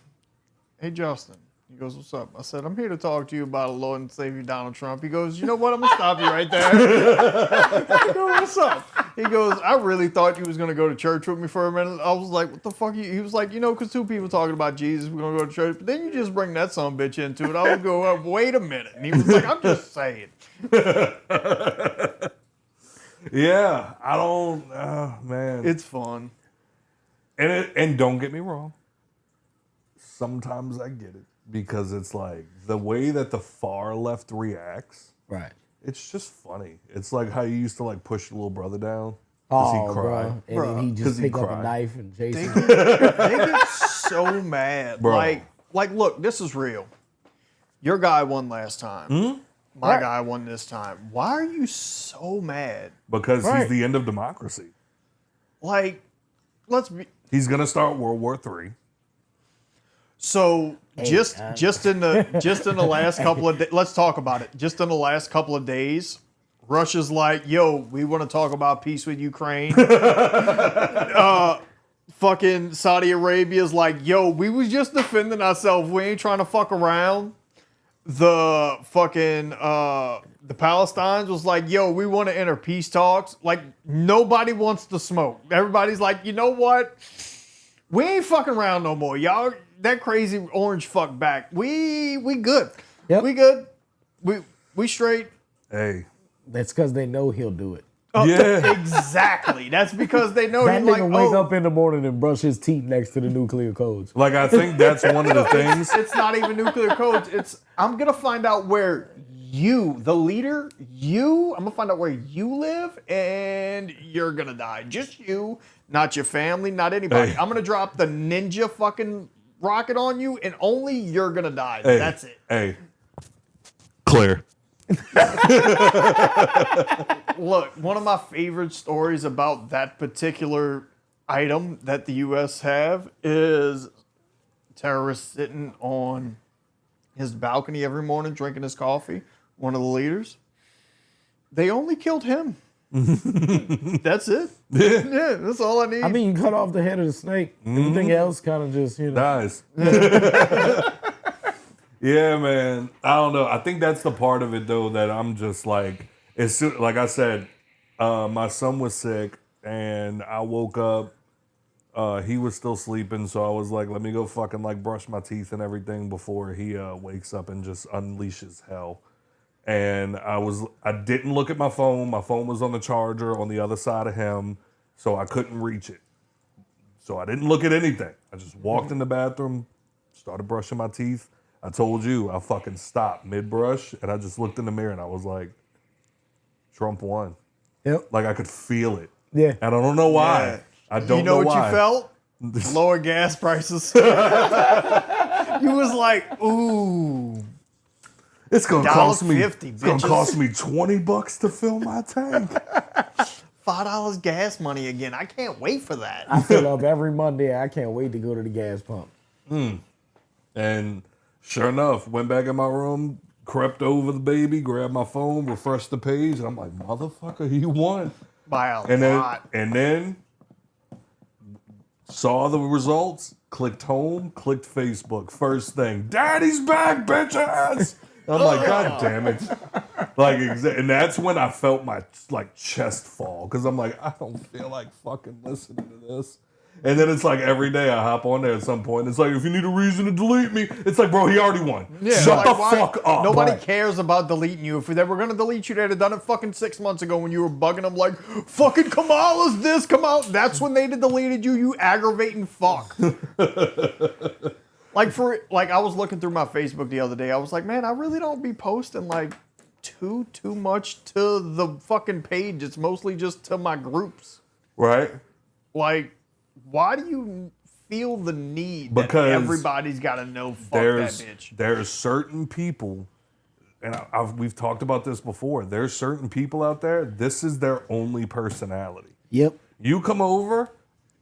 hey Justin. He goes, what's up? I said, I'm here to talk to you about our Lord and Savior Donald Trump. He goes, you know what? I'm going to stop you right there. I go, what's up? He goes, I really thought you was going to go to church with me for a minute. I was like, what the fuck? He was like, you know, because two people talking about Jesus, we're going to go to church. But then you just bring that son of a bitch into it. I would go, wait a minute. And he was like, I'm just saying. Yeah, I don't, man. It's fun. And don't get me wrong. Sometimes I get it. Because it's like the way that the far left reacts. Right. It's just funny. It's like how you used to like push your little brother down. Oh, he cry. bro. And then he just he pick up cried. a knife and Jason. They get so mad. Bro. Like, look, this is real. Your guy won last time. My guy won this time. Why are you so mad? Because he's the end of democracy. Like, let's be. He's gonna start World War III. So just in the last couple of days, let's talk about it. Just in the last couple of days, Russia's like, yo, we want to talk about peace with Ukraine. Fucking Saudi Arabia's like, yo, we was just defending ourselves. We ain't trying to fuck around. The fucking the Palestinians was like, yo, we want to enter peace talks. Like, nobody wants to smoke. Everybody's like, you know what? We ain't fucking around no more. Y'all, that crazy orange fuck back. We good. Yep. We good. We straight. Hey. That's because they know he'll do it. Oh, Yeah. Exactly. That's because they know That he's nigga like, wake up in the morning and brush his teeth next to the nuclear codes. Like I think that's one of the things. It's not even nuclear codes. It's I'm gonna find out where you, the leader, I'm gonna find out where you live, and you're gonna die. Just you, not your family, not anybody. Hey. I'm gonna drop the ninja fucking rocket on you, and only you're gonna die. Hey, That's it. Hey. Clear. Look, one of my favorite stories about that particular item that the U.S. have is terrorists sitting on his balcony every morning drinking his coffee. One of the leaders. They only killed him. That's it. Yeah, that's all I need. I mean, you cut off the head of the snake. Everything else kind of just, Nice. Yeah, man. I don't know. I think that's the part of it though that I'm just like, it's like I said, my son was sick and I woke up. He was still sleeping, so I was like, let me go fucking like brush my teeth and everything before he wakes up and just unleashes hell. And I didn't look at my phone. My phone was on the charger on the other side of him, so I couldn't reach it. So I didn't look at anything. I just walked in the bathroom, started brushing my teeth. I told you, I fucking stopped mid-brush, and I just looked in the mirror, and I was like, Trump won. Yep. Like, I could feel it. Yeah. And I don't know why. Yeah. I don't You know what why. you felt? Lower gas prices. You You was like, ooh. It's gonna cost me. $1.50, It's gonna bitches. cost me $20 to fill my tank. $5 gas money again. I can't wait for that. I fill up every Monday. I can't wait to go to the gas pump. And sure enough, went back in my room, crept over the baby, grabbed my phone, refreshed the page, and I'm like, motherfucker, he won. By a And lot. then saw the results, clicked home, clicked Facebook. First thing, Daddy's back, bitches. I'm like, God damn it. Like, and that's when I felt my chest fall, because I'm like, I don't feel like fucking listening to this. And then it's like every day I hop on there at some point. It's like, if you need a reason to delete me, it's like, bro, he already won. Shut the fuck up. Nobody cares about deleting you. If they were gonna delete you, they'd have done it fucking 6 months ago when you were bugging them like, fucking Kamala's this, come out. That's when they'd have deleted you, you aggravating fuck. I was looking through my Facebook the other day. I was like, man, I really don't be posting like too much to the fucking page. It's mostly just to my groups. Right? Like, why do you feel the need Because that everybody's got to know fuck that bitch? There's certain people, and we've talked about this before, there's certain people out there, this is their only personality. Yep. You come over,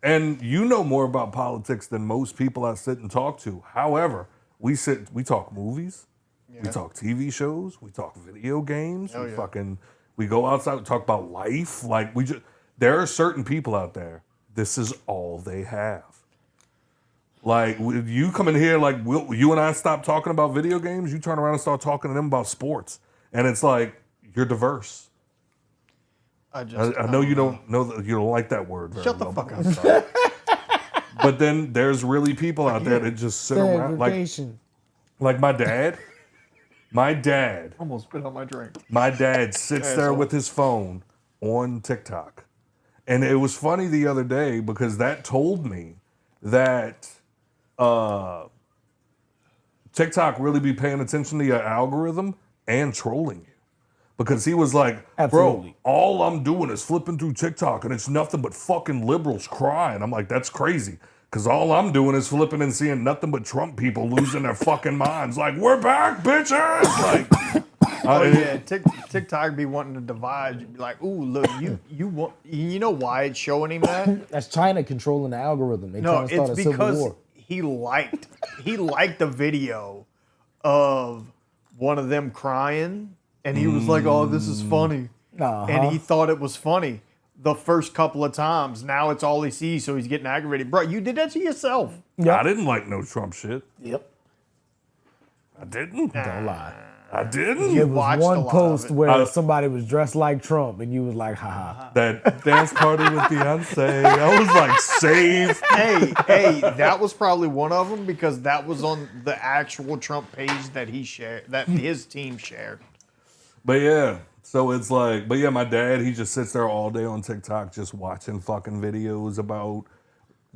and you know more about politics than most people I sit and talk to. However, we talk movies, we talk TV shows, we talk video games, we go outside, we talk about life. Like, there are certain people out there, this is all they have. Like, you come in here, like, you and I stop talking about video games, you turn around and start talking to them about sports. And it's like, you're diverse. I know you don't know that you don't like that word very Shut the well, fuck up. But then there's really people out there that just sit around like my dad. My dad. Almost spit on my drink. My dad sits there with his phone on TikTok. And it was funny the other day because that told me that TikTok really be paying attention to your algorithm and trolling you. Because he was like, Absolutely. bro, all I'm doing is flipping through TikTok and it's nothing but fucking liberals crying. I'm like, that's crazy. Because all I'm doing is flipping and seeing nothing but Trump people losing their fucking minds. Like, we're back, bitches. Like, TikTok be wanting to divide. You'd be like, ooh, look, you know why it's showing him that? That's China controlling the algorithm. They No, trying to start it's a civil because war. he liked the video of one of them crying, and he was like, oh, this is funny. And he thought it was funny the first couple of times. Now it's all he sees, so he's getting aggravated. Bro, you did that to yourself. Yep. I didn't like no Trump shit. Yep. I didn't. Don't lie. I didn't. It was watched a one lot post of it. where somebody was dressed like Trump, and you was like, haha. That dance party with Beyonce. I was like, save. Hey, that was probably one of them because that was on the actual Trump page that he shared, that his team shared. But yeah, so it's like, my dad, he just sits there all day on TikTok just watching fucking videos about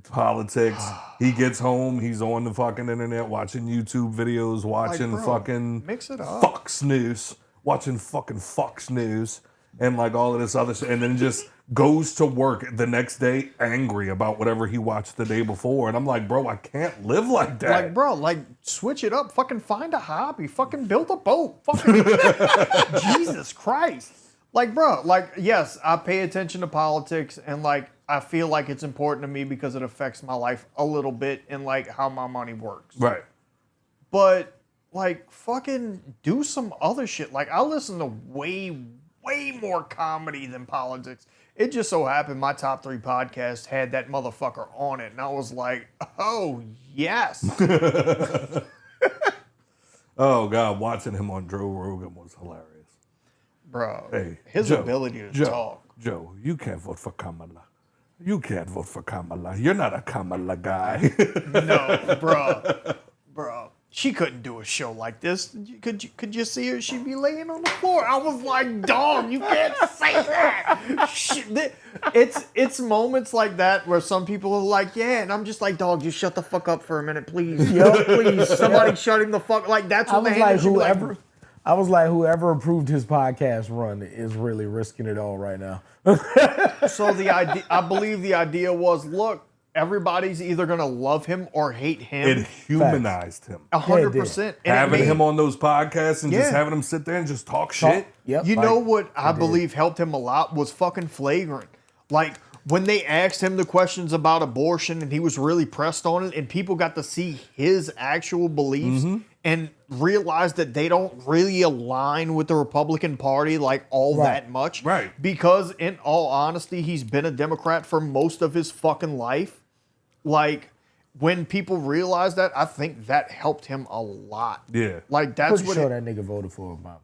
politics. He gets home, he's on the fucking internet watching YouTube videos, watching bro, fucking mix it up. Fox News, watching fucking Fox News and like all of this other shit, and then just goes to work the next day angry about whatever he watched the day before. And I'm like, bro, I can't live like that. Like, bro, switch it up. Fucking find a hobby. Fucking build a boat. Fucking Jesus Christ. Like, bro, yes, I pay attention to politics and I feel like it's important to me because it affects my life a little bit and how my money works. Right. But fucking do some other shit. I listen to way more comedy than politics. It just so happened my top 3 podcast had that motherfucker on it, and I was like, oh yes. Oh God, watching him on Joe Rogan was hilarious. Bro, Hey, his Joe, ability to Joe, talk. Joe, you can't vote for Kamala. You can't vote for Kamala. You're not a Kamala guy. No, bro. She couldn't do a show like this. Could you see her? She'd be laying on the floor. I was like, dog, you can't say that. It's moments like that where some people are like, yeah, and I'm just like, dog, just shut the fuck up for a minute, please. Please, somebody shut him the fuck. That's I when was like, whoever approved his podcast run is really risking it all right now. So the idea, I believe the idea was, look, everybody's either gonna love him or hate him. It humanized him. 100%. Having him on those podcasts and just Yeah. having him sit there and just talk shit. Yep. You know what I believe helped him a lot was fucking flagrant. Like when they asked him the questions about abortion and he was really pressed on it, and people got to see his actual beliefs and realized that they don't really align with the Republican Party like all that much. Right. Because in all honesty, he's been a Democrat for most of his fucking life. Like when people realize that, I think that helped him a lot. Yeah. Like that's Pretty what sure that nigga voted for Obama.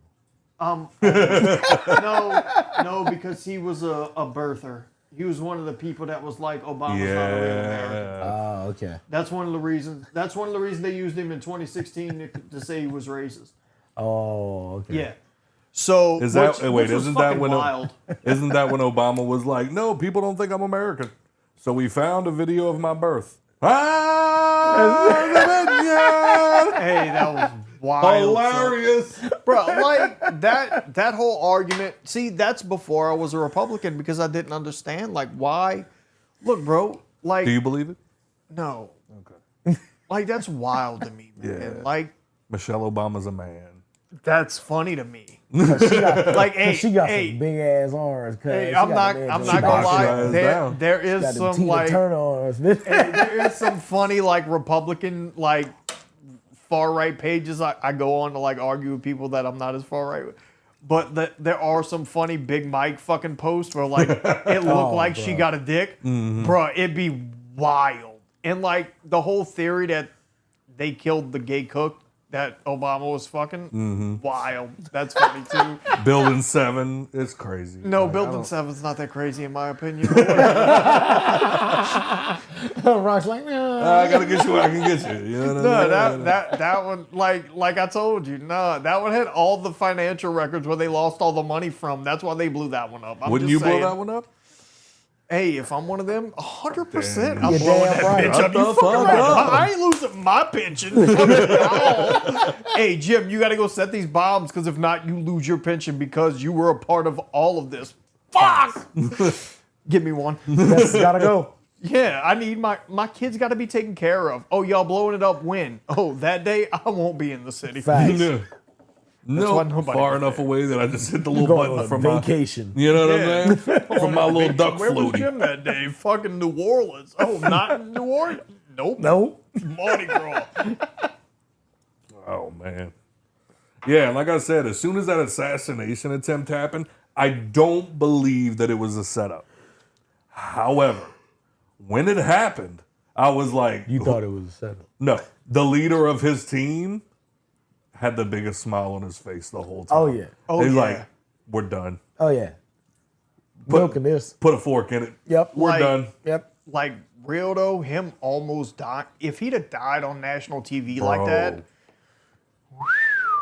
No, because he was a birther. He was one of the people that was like, Obama's not a real American. Oh, okay. That's one of the reasons. That's one of the reasons they used him in 2016 to say he was racist. Oh, okay. Yeah. So Is that which was isn't that fucking when wild? isn't that when Obama was like, no, people don't think I'm American, so we found a video of my birth. Hey, that was wild. Hilarious, bro. Like that whole argument. See, that's before I was a Republican because I didn't understand like why. Look, bro. Like, Do you believe it? no. Okay. Like that's wild to me, man. Yeah. Like Michelle Obama's a man. that's funny to me. She got, Like, hey, she got hey, some big ass arms. hey, I'm not gonna boxed lie. her ass down. There Got is them some like Turner arms. there is some funny like Republican like far right pages I go on to like argue with people that I'm not as far right with. But there are some funny Big Mike fucking posts where like it looked like she got a dick. Bruh, it'd be wild. And like the whole theory that they killed the gay cook that Obama was fucking, wild. That's funny too. Building 7, it's crazy. No, Like, I Building don't- 7's not that crazy in my opinion. Rock's like, I gotta get you where I can get you. You know what I No, mean? that one, like I told you, no, that one had all the financial records where they lost all the money from. That's why they blew that one up. I'm Wouldn't just you blow saying, that one up? Hey, if I'm one of them, 100%, Damn. I'm You're blowing damn that right. bitch up. You Shut the fucking fuck right. up. I ain't losing my pension. No. Hey, Jim, you got to go set these bombs because if not, you lose your pension because you were a part of all of this. Fuck! Give me one. that's gotta go. Yeah, I need my kids got to be taken care of. Oh, y'all blowing it up when? Oh, that day I won't be in the city. Facts. No. No, why nobody far was enough there. away that I just hit the You little going button on from my, vacation. you know what Yeah. I'm saying? From my little duck Where was floaty. Jim that day? Fucking New Orleans. Oh, not in New Orleans? Nope. Nope. Mardi Gras. Oh man. Yeah, and like I said, as soon as that assassination attempt happened, I don't believe that it was a setup. However, when it happened, I was like, You thought it was a setup. no. The leader of his team had the biggest smile on his face the whole time. Oh, yeah. Oh, He's yeah. like, we're done. Oh, yeah. Milking this. Put a fork in it. Yep. We're Like- done. Yep. Like, real though, him almost died. If he'd have died on national TV like that,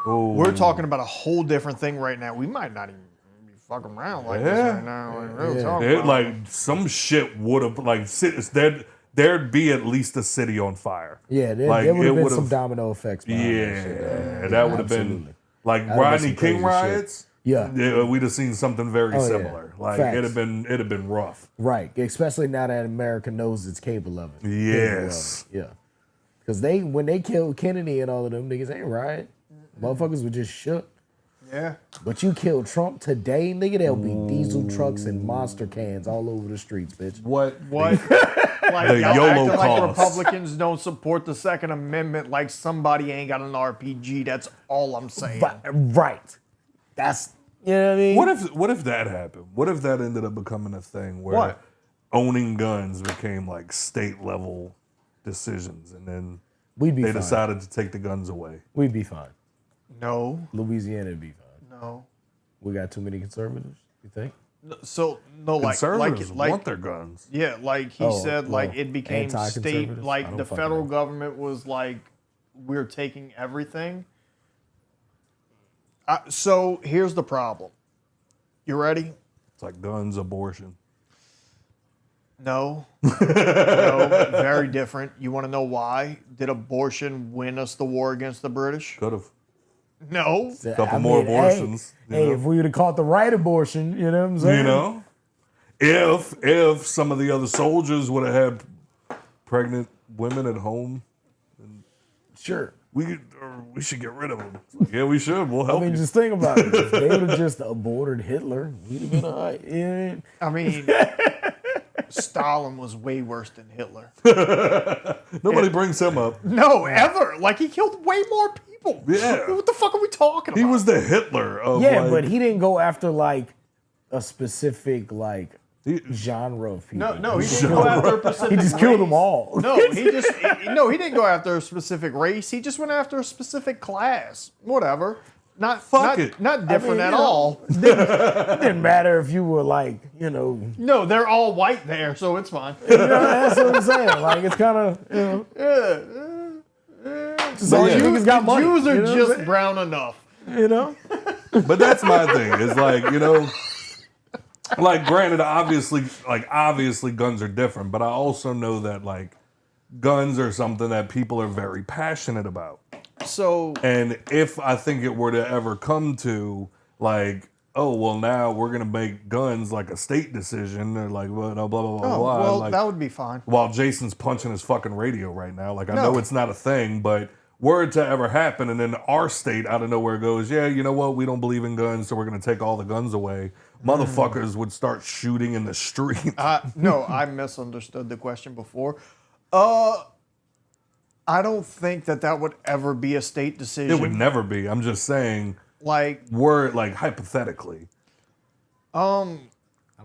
Ooh. we're talking about a whole different thing right now. We might not even be fucking around like this Yeah. right now. Like, real talk It, about like it. some shit would have like there'd be at least a city on fire. Yeah, there Like, would have it been would've- some domino effects. behind that Yeah, shit, that would have been absolutely. like That'd have been Rodney some King crazy shit. riots. Yeah. we'd have seen something very Oh, yeah. similar. Like Facts. it'd have been rough. Right, especially now that America knows it's capable of it. Yes. Capable of it. Yeah. Because when they killed Kennedy and all of them niggas, ain't right. Motherfuckers were just shook. Yeah. But you kill Trump today, nigga, there'll be diesel trucks and monster cans all over the streets, bitch. What? What? Like, The y'all YOLO acting like cost. Republicans don't support the Second Amendment like somebody ain't got an RPG. That's all I'm saying. Right. That's, you know what I mean? What if that happened? What if that ended up becoming a thing where What? owning guns became like state level decisions, and then We'd be they fine. decided to take the guns away? We'd be fine. No. Louisiana'd be fine. No. We got too many conservatives, you think? So, no, like, Conservatives like, want their guns. yeah, like he Oh, said, like well, it became state, anti-conservatives? I like don't the fucking federal know. government was like, we're taking everything. So here's the problem. You ready? It's like guns, abortion. No. No, very different. You want to know why? Did abortion win us the war against the British? Could have. No. Couple more abortions, you Hey, know? if we would have caught the right abortion, you know what I'm saying? You know, if some of the other soldiers would have had pregnant women at home. Sure. We should get rid of them. Like, yeah, we should. We'll help I mean, you. just think about it. If they would have just aborted Hitler, we'd have been all right. Yeah. I mean, Stalin was way worse than Hitler. Nobody brings him up. No, ever. Like, he killed way more people. Yeah. What the fuck are we talking about? He was the Hitler of But he didn't go after like a specific like genre of people. No, he didn't go after a specific He just race. killed them all. No, he didn't go after a specific race. He just went after a specific class. Whatever. Not different at all. It didn't matter if you were like, No, they're all white there, so it's fine. that's what I'm saying. Like it's kind of, niggas got money. Jews are you know what I'm just saying? brown enough. But that's my thing. Is like, like granted, obviously guns are different, but I also know that like guns are something that people are very passionate about. So, And if I think it were to ever come to like, oh well, now we're gonna make guns like a state decision, or like blah blah blah blah blah. well, like, that would be fine. while Jason's punching his fucking radio right now, like I No. know it's not a thing, but were it to ever happen, and then our state out of nowhere goes, yeah, you know what, we don't believe in guns, so we're gonna take all the guns away. Motherfuckers would start shooting in the street. No, I misunderstood the question before. I don't think that would ever be a state decision. It would never be. I'm just saying, Like, were like hypothetically.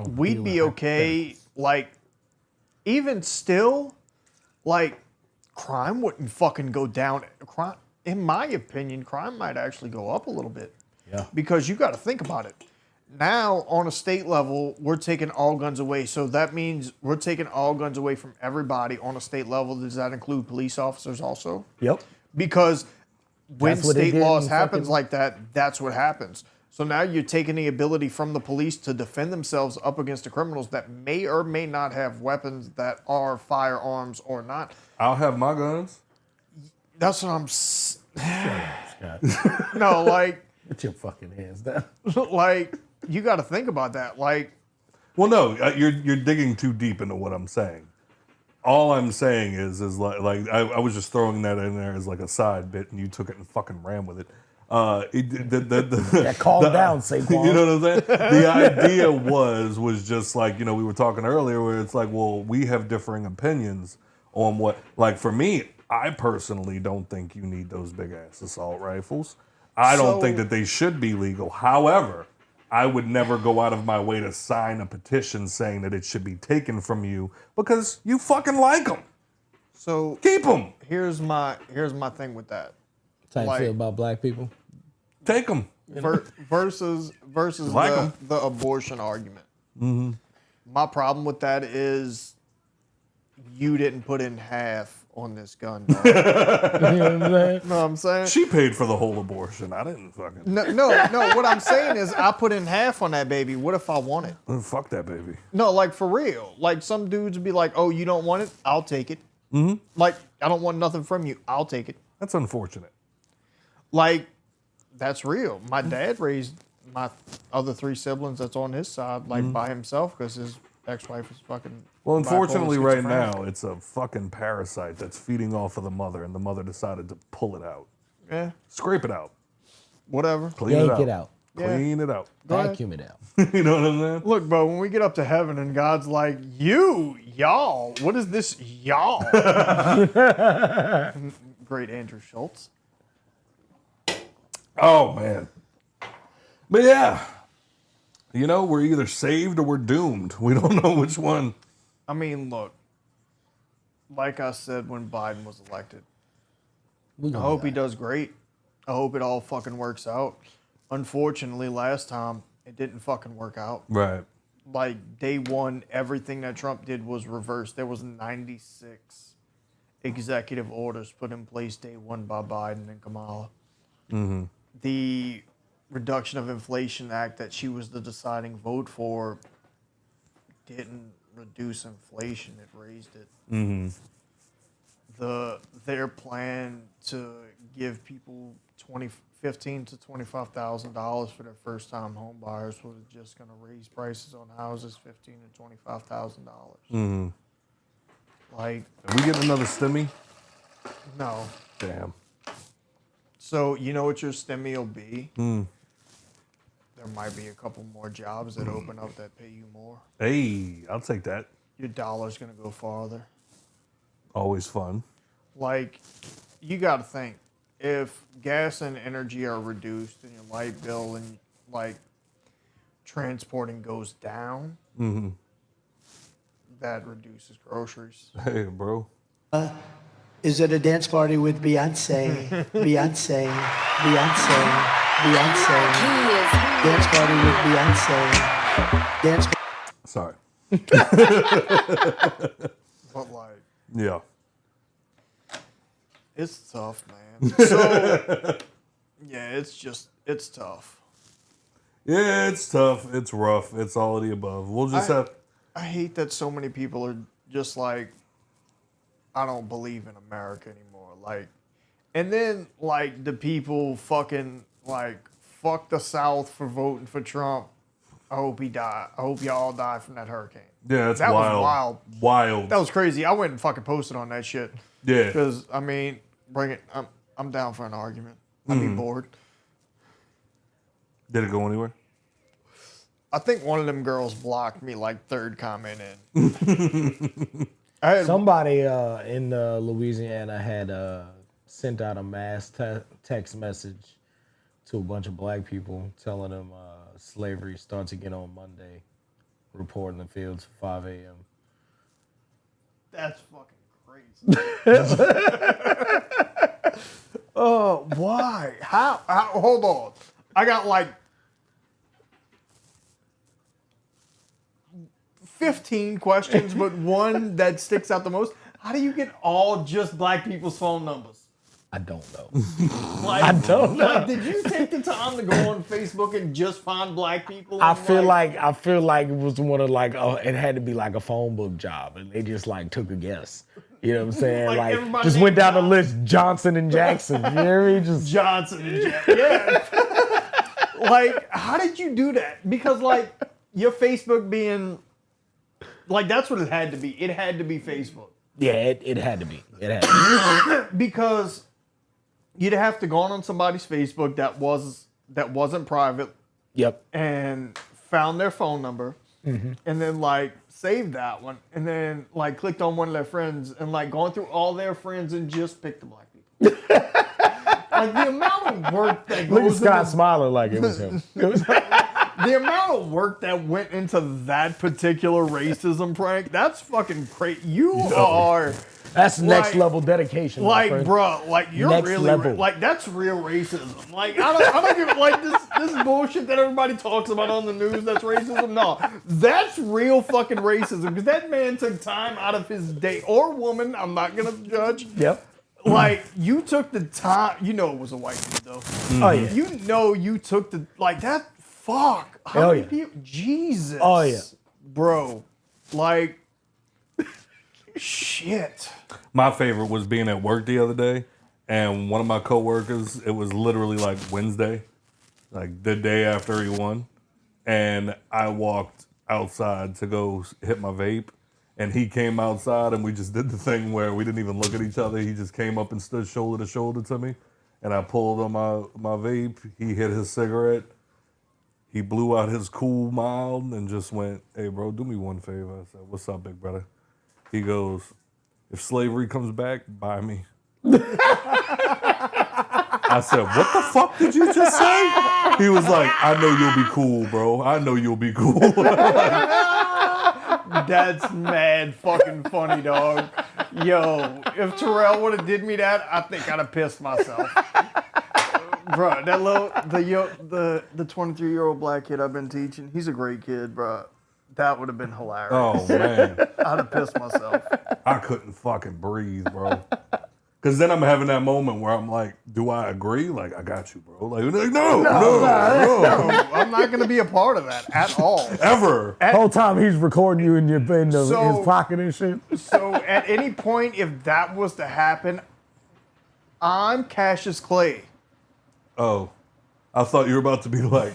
we'd be okay. Like, even still, like, crime wouldn't fucking go down. Crime, in my opinion, crime might actually go up a little bit. Yeah. Because you got to think about it. Now, on a state level, we're taking all guns away. So that means we're taking all guns away from everybody on a state level. Does that include police officers also? Yep. Because when That's what they state did laws in happens fucking- like that, that's what happens. So now you're taking the ability from the police to defend themselves up against the criminals that may or may not have weapons that are firearms or not. I'll have my guns. That's what I'm. Scott. No, like, Get your fucking hands down. like you got to think about that. Like, Well, no, you're digging too deep into what I'm saying. All I'm saying is like I was just throwing that in there as like a side bit, and you took it and fucking ran with it. Calm down, Saquon. You know what I'm saying? The idea was just like, we were talking earlier where it's like, well, we have differing opinions on what, like for me, I personally don't think you need those big ass assault rifles. I don't think that they should be legal. However, I would never go out of my way to sign a petition saying that it should be taken from you because you fucking like them. so Keep them. here's my thing with that. How you Like- feel about black people? Take them. Versus Like 'em. the abortion argument. Mm-hmm. My problem with that is you didn't put in half on this gun. Dog. You know what I'm saying? know what I'm saying? She paid for the whole abortion. I didn't fucking. No. What I'm saying is I put in half on that baby. What if I want it? Fuck that baby. No, like for real. Like some dudes would be like, "Oh, you don't want it? I'll take it." Mm-hmm. Like I don't want nothing from you. I'll take it. That's unfortunate. Like that's real. My dad raised my other 3 siblings that's on his side like by himself because his ex-wife is fucking. Well, unfortunately, bipolar right schizophrenic. now, it's a fucking parasite that's feeding off of the mother, and the mother decided to pull it out. Yeah, Scrape it out. whatever. Clean Yank it out. it out. Clean it out. Go ahead. Vacuum it out. You know what I'm saying? Look, bro, when we get up to heaven and God's like, y'all, what is this y'all? Great Andrew Schultz. Oh, man. But yeah, we're either saved or we're doomed. We don't know which one. I mean, look, like I said when Biden was elected, I hope he does great. I hope it all fucking works out. Unfortunately, last time, it didn't fucking work out. Right. Like, day one, everything that Trump did was reversed. There was 96 executive orders put in place day one by Biden and Kamala. Mm-hmm. The Reduction of Inflation Act that she was the deciding vote for didn't reduce inflation, it raised it. Mm-hmm. Their plan to give people $15,000 to $25,000 for their first-time home buyers was just going to raise prices on houses $15,000 to $25,000. Mm-hmm. Like, Are we getting another stimmy? no. Damn. So, you know what your stimmy will be? There might be a couple more jobs that open up that pay you more. Hey, I'll take that. Your dollar's going to go farther. Always fun. Like, you got to think, if gas and energy are reduced and your light bill and, like, transporting goes down, that reduces groceries. Hey, bro. Is it a dance party with Beyonce? Beyonce. Beyonce. Beyonce. Dance party with Beyonce. Dance. Sorry. But, like, Yeah. it's tough, man. So, yeah, it's tough. Yeah, it's tough. It's rough. It's all of the above. We'll just have. I hate that so many people are just like, I don't believe in America anymore. Like, and then like the people fucking like fuck the South for voting for Trump. I hope he died. I hope y'all die from that hurricane. Yeah, it's That was wild. wild. Wild. That was crazy. I went and fucking posted on that shit. Yeah. Because I mean, bring it. I'm down for an argument. I'd be bored. Did it go anywhere? I think one of them girls blocked me like third comment in. I had, Somebody in Louisiana had sent out a mass text message to a bunch of black people telling them slavery starts again on Monday. Report in the fields at 5 a.m. That's fucking crazy. Oh, why? How? Hold on. I got like 15 questions, but one that sticks out the most. How do you get all just black people's phone numbers? I don't know. Like, I don't know. Like, did you take the time to go on Facebook and just find black people? I and, feel like it was one of like it had to be like a phone book job, and they just like took a guess. You know what I'm saying? Like, Like everybody just named went down the John. list, Johnson and Jackson. You know what I mean? Just Johnson and Jackson. Yeah. Like, how did you do that? Because like your Facebook being like that's what it had to be. It had to be Facebook. yeah, it had to be. It had to be. Because you'd have to go on somebody's Facebook that wasn't private Yep. and found their phone number and then like saved that one and then like clicked on one of their friends and like gone through all their friends and just picked the black people. Like the amount of work that Look at goes Scott into smiling like it was him. It was the amount of work that went into that particular racism prank, that's fucking crazy. You are that's next like- level dedication. my like, friend. bro, like you're Next really level. like that's real racism. Like I don't give like this bullshit that everybody talks about on the news. That's racism. No, that's real fucking racism because that man took time out of his day or woman. I'm not gonna judge. Yep. Like you took the time. You know it was a white dude though. Oh yeah. You know you took the like that. Fuck. How Hell many yeah. people? Jesus. Oh, yeah. Bro. Like. Shit. My favorite was being at work the other day, and one of my coworkers, it was literally like Wednesday, like the day after he won, and I walked outside to go hit my vape, and he came outside, and we just did the thing where we didn't even look at each other. He just came up and stood shoulder to shoulder to me, and I pulled on my vape. He hit his cigarette. He blew out his cool mild and just went, "Hey, bro, do me one favor." I said, "What's up, big brother?" He goes, "If slavery comes back, buy me." I said, "What the fuck did you just say?" He was like, "I know you'll be cool, bro. I know you'll be cool." That's mad fucking funny, dog. Yo, if Terrell would have did me that, I think I'd have pissed myself. Bro, that the 23-year-old black kid I've been teaching, he's a great kid, bro. That would have been hilarious. Oh, man. I'd have pissed myself. I couldn't fucking breathe, bro. Because then I'm having that moment where I'm like, do I agree? Like, I got you, bro. Like, no. I'm not going to be a part of that at all. Ever. The whole time he's recording you in his So- pocket and shit. So at any point, if that was to happen, I'm Cassius Clay. Oh, I thought you were about to be like,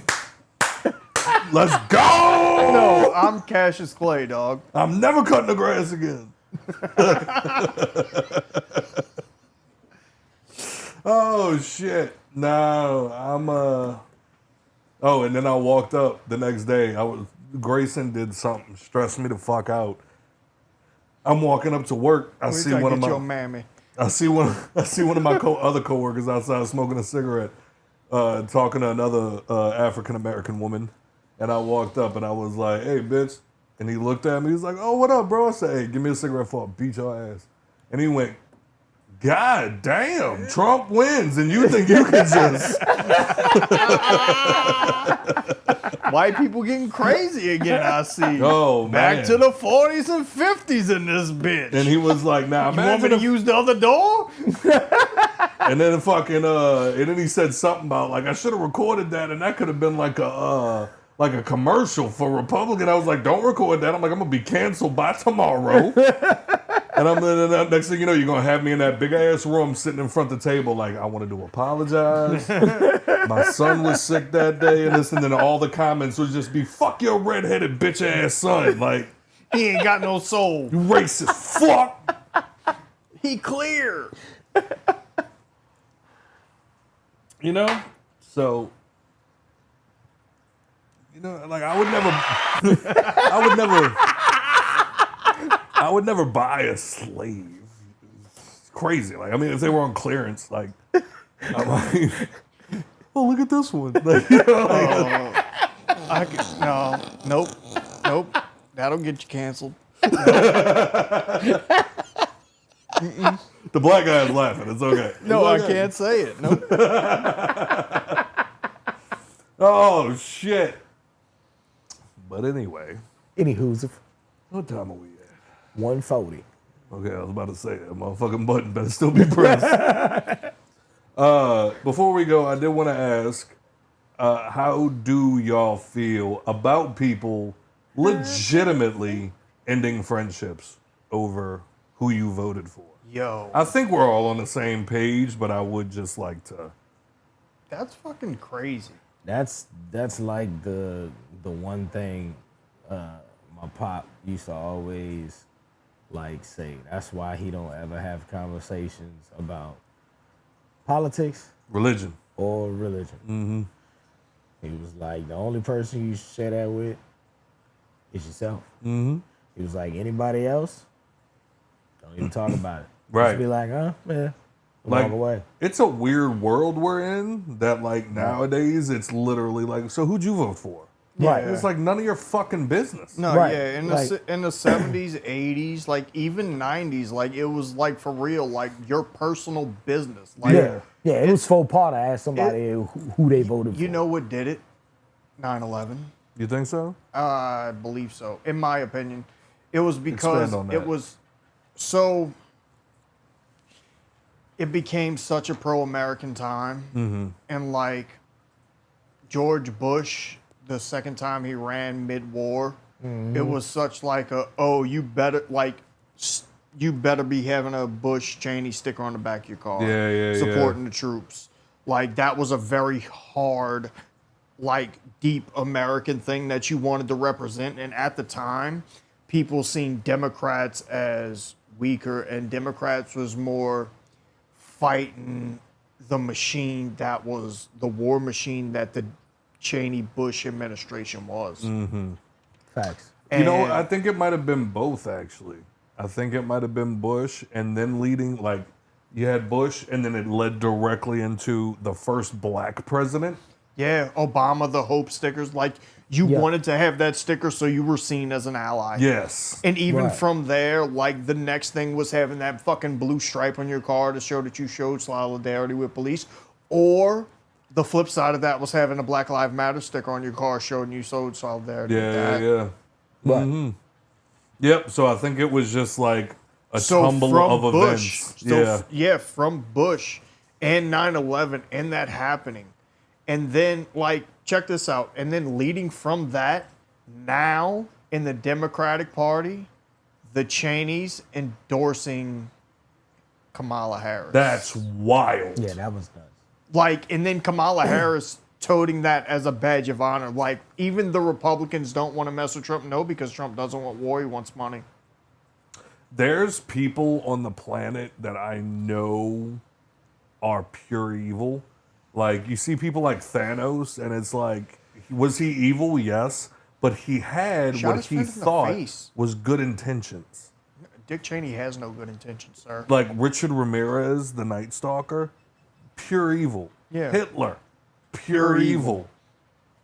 let's go. No, I'm Cassius Clay, dog. I'm never cutting the grass again. Oh shit! No, I'm Oh, and then I walked up the next day. Grayson did something, stressed me the fuck out. I'm walking up to work. I see one of your my mammy. I see one of my other coworkers outside smoking a cigarette, talking to another African American woman, and I walked up and I was like, "Hey, bitch," and he looked at me. He was like, "Oh, what up, bro?" I said, "Hey, give me a cigarette before I beat your ass," and he went, "God damn, Trump wins, and you think you can just..." White people getting crazy again, I see. Oh, Back man. to the 40s and 50s in this bitch. And he was like, "Now you want me imagine to if..." use the other door? And then and then he said something about like I should have recorded that, and that could have been like a commercial for Republican. I was like, "Don't record that." I'm like, "I'm gonna be canceled by tomorrow." And then next thing you know, you're gonna have me in that big ass room sitting in front of the table, like, "I wanted to apologize. My son was sick that day," and this, and then all the comments would just be, "Fuck your redheaded bitch ass son." Like, He ain't got no soul. "You racist fuck." He clear. You know? So, like I would never buy a slave. It's crazy. Like, I mean, if they were on clearance, like, I'm like, "Oh, look at this one." Like, Nope. That'll get you canceled. the black guy is laughing. It's okay. No, It's I okay. can't say it. Nope. Oh shit. But anyway, Anywho's what time are we at? 140. Okay, I was about to say that motherfucking button better still be pressed. Before we go, I did want to ask, how do y'all feel about people legitimately ending friendships over who you voted for? Yo, I think we're all on the same page, but I would just like to. that's fucking crazy. That's like the one thing my pop used to always like say. That's why he don't ever have conversations about politics Religion. or religion. Mm-hmm. He was like, the only person you should share that with is yourself. Mm-hmm. He was like, anybody else, don't even talk about it. Right. Just be like, yeah, Like, walk away. it's a weird world we're in that, like, nowadays, it's literally like, "So who'd you vote for?" Right. It's like none of your fucking business. No, Right. yeah, in the 70s, 80s, like even 90s, like it was like for real, like your personal business. Like, Yeah, it was faux pas to ask somebody who they voted for. you know what did it? 9/11. You think so? I believe so. In my opinion, it was because Expand on that. it was so. It became such a pro-American time, and like George Bush, the second time he ran mid-war, it was such like you better be having a Bush Cheney sticker on the back of your car, supporting the troops. Like that was a very hard, like deep American thing that you wanted to represent, and at the time, people seen Democrats as weaker, and Democrats was more fighting the machine that was the war machine that the Cheney Bush administration was. Facts. You know, I think it might have been both, actually. I think it might have been Bush, and then leading, like, you had Bush, and then it led directly into the first black president. Yeah, Obama, the hope stickers. Like, you wanted to have that sticker so you were seen as an ally. Yes. And even Right. from there, like, the next thing was having that fucking blue stripe on your car to show that you showed solidarity with police. Or the flip side of that was having a Black Lives Matter sticker on your car showing you showed solidarity with that. Yeah. Right. Yep, so I think it was just like a tumble of events. From Bush and 9/11 and that happening. And then, like, check this out. And then leading from that, now in the Democratic Party, the Cheneys endorsing Kamala Harris. That's wild. Yeah, that was nuts. like, and then Kamala Harris toting that as a badge of honor. Like, even the Republicans don't want to mess with Trump. No, because Trump doesn't want war. He wants money. there's people on the planet that I know are pure evil. Like, you see people like Thanos, and it's like, was he evil? Yes. But he had Shot what his he friend in the thought face. was good intentions. Dick Cheney has no good intentions, sir. Like Richard Ramirez, the Night Stalker, pure evil. Yeah. Hitler, pure evil.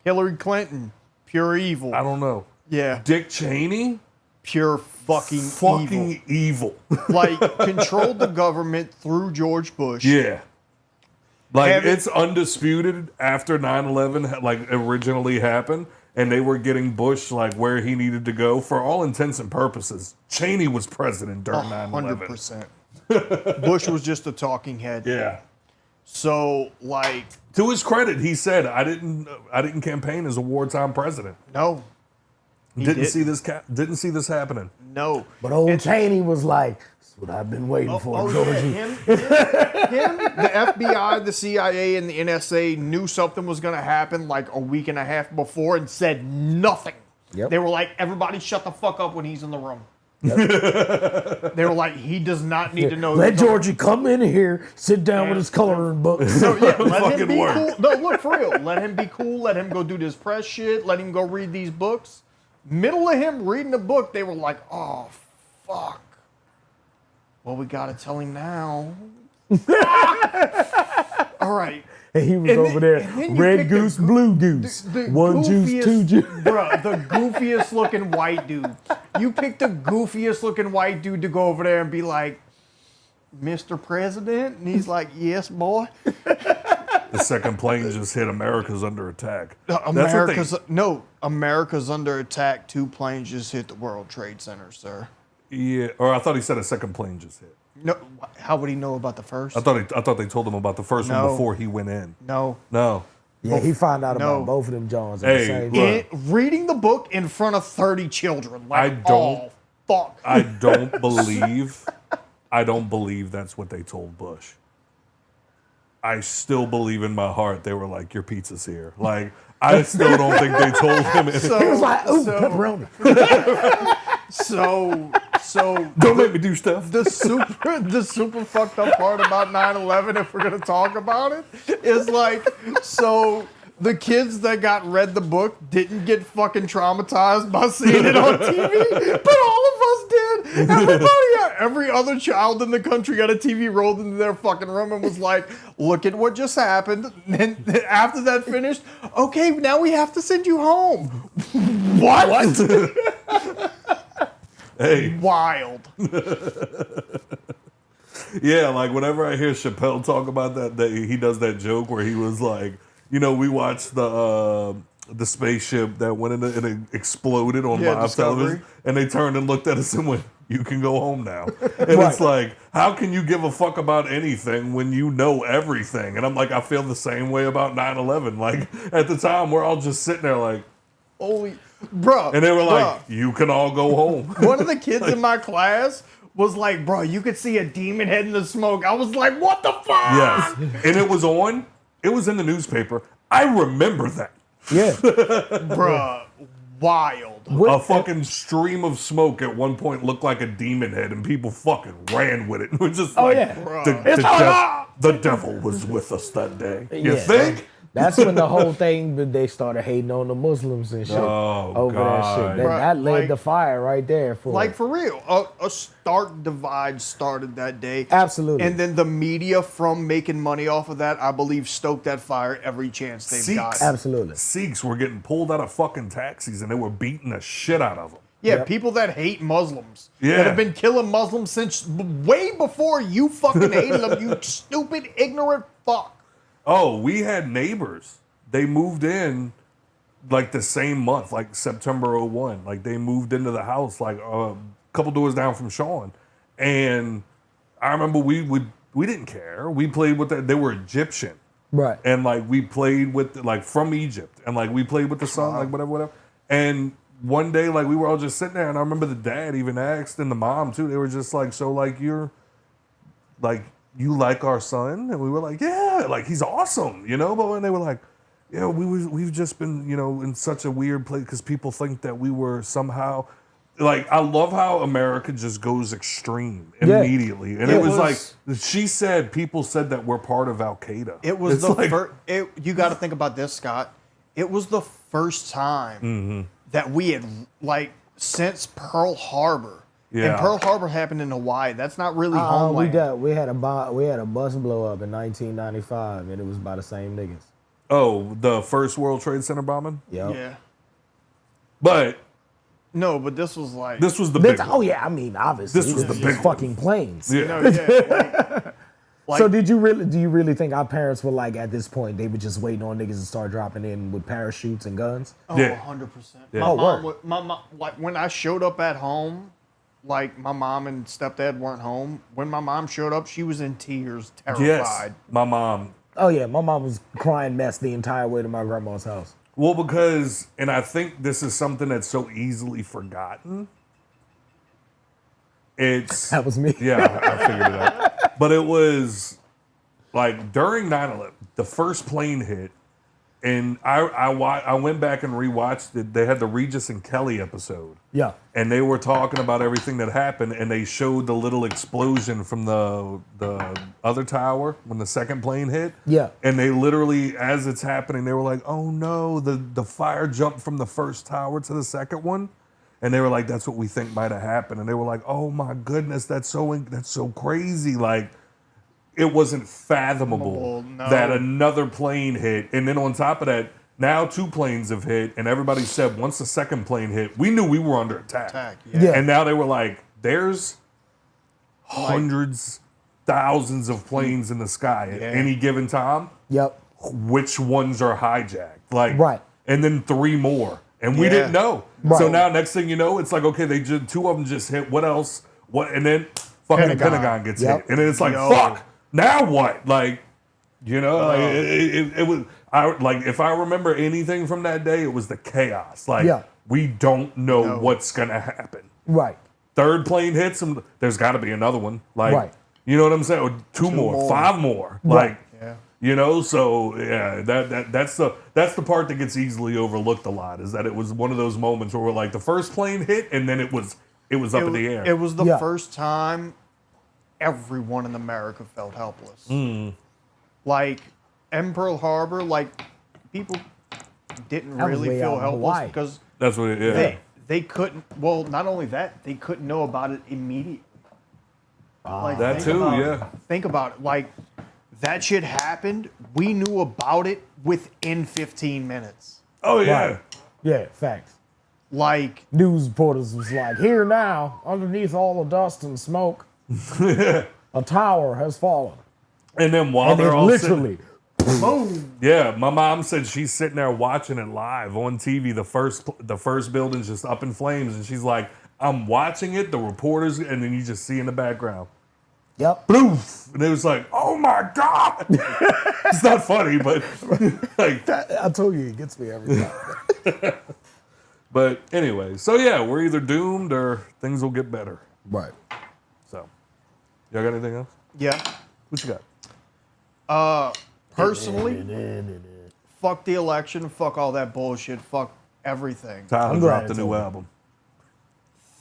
Hillary Clinton, pure evil. I don't know. Yeah. Dick Cheney, Pure fucking evil. Like, controlled the government through George Bush. Yeah. Like, Have it- it's undisputed after 9/11 like originally happened, and they were getting Bush like where he needed to go. For all intents and purposes, Cheney was president during 9/11. 100%. Bush was just a talking head. Yeah. So, like, To his credit, he said, "I didn't campaign as a wartime president. no. He Didn't see this happening." No. But old Cheney was like, "That's what I've been waiting for, Yeah, Georgie." him, the FBI, the CIA, and the NSA knew something was going to happen like a week and a half before and said nothing. Yep. They were like, everybody shut the fuck up when he's in the room. They were like, he does not need to know. Let Georgie come in here, sit down with his coloring book. So yeah, let him Fucking be work. cool. No, look, for real. Let him be cool. Let him go do this press shit. Let him go read these books. Middle of him reading the book, they were like, oh, fuck. Well, we got to tell him now. All right. And he was And over then- and then there, you red picked the goose, blue goose, the one juice, goofiest- two juice. Bruh, the goofiest looking white dude. You picked the goofiest looking white dude to go over there and be like, Mr. President? And he's like, yes, boy. The second plane just hit. America's under attack. That's what America's under attack. 2 planes just hit the World Trade Center, sir. Yeah, or I thought he said a second plane just hit. No, how would he know about the first? I thought they told him about the first one No. before he went in. No. No. Yeah, he found out No. about both of them Johns at Hey, the same look. time. Reading the book in front of 30 children. Like, I don't- oh, fuck. I don't believe that's what they told Bush. I still believe in my heart they were like, your pizza's here. Like, I still don't think they told him. He was like, ooh, pepperoni. So Don't make me do stuff. the super fucked up part about 9/11, if we're gonna talk about it, is like, so the kids that got read the book didn't get fucking traumatized by seeing it on TV, but all of us did. Every other child in the country got a TV rolled into their fucking room and was like, look at what just happened. And then after that finished, okay, now we have to send you home. What? Hey, Wild. yeah, like whenever I hear Chappelle talk about that, he does that joke where he was like, we watched the spaceship that went in and it exploded on live Discovery. television, and they turned and looked at us and went, "You can go home now." And it's like, how can you give a fuck about anything when you know everything? And I'm like, I feel the same way about 9/11. Like, at the time, we're all just sitting there like, Holy, bro. and they were like, you can all go home. One of the kids in my class was like, bro, you could see a demon head in the smoke. I was like, what the fuck? Yes. And it was in the newspaper. I remember that. Yeah. Bruh, wild. A fucking stream of smoke at one point looked like a demon head, and people fucking ran with it. We're just like, yeah. the devil was with us that day. You Yeah. think? That's when the whole thing, they started hating on the Muslims and shit over that God. shit. That led Like- the fire right there. Like, for real, a stark divide started that day. Absolutely. And then the media, from making money off of that, I believe stoked that fire every chance they've got. Absolutely. Sikhs were getting pulled out of fucking taxis, and they were beating the shit out of them. Yeah, Yep. people that hate Muslims. Yeah. That have been killing Muslims since way before you fucking hated them, you stupid, ignorant fuck. Oh, we had neighbors. They moved in like the same month, like September 01. Like, they moved into the house like a couple doors down from Sean. And I remember we didn't care. We played with they were Egyptian. Right. And like we played with like from Egypt. And like we played with the son, like whatever. And one day, like, we were all just sitting there, and I remember the dad even asked, and the mom too, they were just like, so like you like our son? And we were like, yeah, like he's awesome, But when they were like, yeah, we've just been, in such a weird place because people think that we were somehow like, I love how America just goes extreme Yeah. immediately. And Yeah. it was like, she said, people said that we're part of Al Qaeda. It was It's the like- first. You got to think about this, Scott. It was the first time that we had, like, since Pearl Harbor. Yeah. And Pearl Harbor happened in Hawaii. That's not really homeland. We had a bus blow up in 1995, and it was by the same niggas. Oh, the first World Trade Center bombing? Yep. Yeah. But No, but this was like. this was the big Oh one. yeah, I mean, obviously, This was the big one. fucking planes. Yeah. No, yeah. Like, So do you really think our parents were like, at this point, they were just waiting on niggas to start dropping in with parachutes and guns? oh, Yeah. 100%. Yeah. My Oh, mom, word. my mom, like when I showed up at home, like my mom and stepdad weren't home. When my mom showed up, she was in tears, terrified. Yes, my mom. Oh yeah, my mom was crying mess the entire way to my grandma's house. Well, because, and I think this is something that's so easily forgotten. It's That was me. Yeah, I figured it out. But it was like during 9/11, the first plane hit, and I went back and rewatched it. They had the Regis and Kelly episode. Yeah. And they were talking about everything that happened, and they showed the little explosion from the other tower when the second plane hit. Yeah. And they literally, as it's happening, they were like, "Oh no, the fire jumped from the first tower to the second one," and they were like, "That's what we think might have happened." And they were like, "Oh my goodness, that's so crazy!" Like, it wasn't fathomable No. that another plane hit, and then on top of that, now 2 planes have hit, and everybody said once the second plane hit, we knew we were under attack. Yeah. And now they were like, there's hundreds, thousands of planes in the sky at any given time. Yep. Which ones are hijacked? Like, Right. And then 3 more, and we Yeah. didn't know. Right. So now, next thing you know, it's like, okay, 2 of them just hit. What else? What? And then fucking Pentagon gets Yep. hit, and then it's like, Yo. fuck. Now what? Like, you know, like it was. If I remember anything from that day, it was the chaos. Like, Yeah. we don't know what's gonna happen. Right. Third plane hits him. There's got to be another one. Like, Right. you know what I'm saying? Or 2 more, 5 more. Like, Yeah. you know. So yeah, that's the part that gets easily overlooked a lot. Is that it was one of those moments where we're like, the first plane hit, and then it was up in the air. It was the Yeah. first time everyone in America felt helpless. Like, in Pearl Harbor, like, people didn't That was really way feel out in helpless Hawaii. because That's what. they couldn't. Well, not only that, they couldn't know about it immediately. Like, That think too, about yeah. it. Think about it. Like, that shit happened. We knew about it within 15 minutes. Oh yeah. Right. Yeah. Facts. Like, News reporters was like, here now, underneath all the dust and smoke, a tower has fallen. And then while And they're it all literally, boom. yeah, my mom said she's sitting there watching it live on TV. The first building's just up in flames, and she's like, "I'm watching it." The reporters, and then you just see in the background, yep. bloof, and it was like, "Oh my god!" It's not funny, but like, I told you, it gets me every time. but anyway. So yeah, we're either doomed or things will get better. Right. So, y'all got anything else? Yeah. What you got? Personally, fuck the election, fuck all that bullshit, fuck everything. Tyler I'm glad dropped a it's new over. album.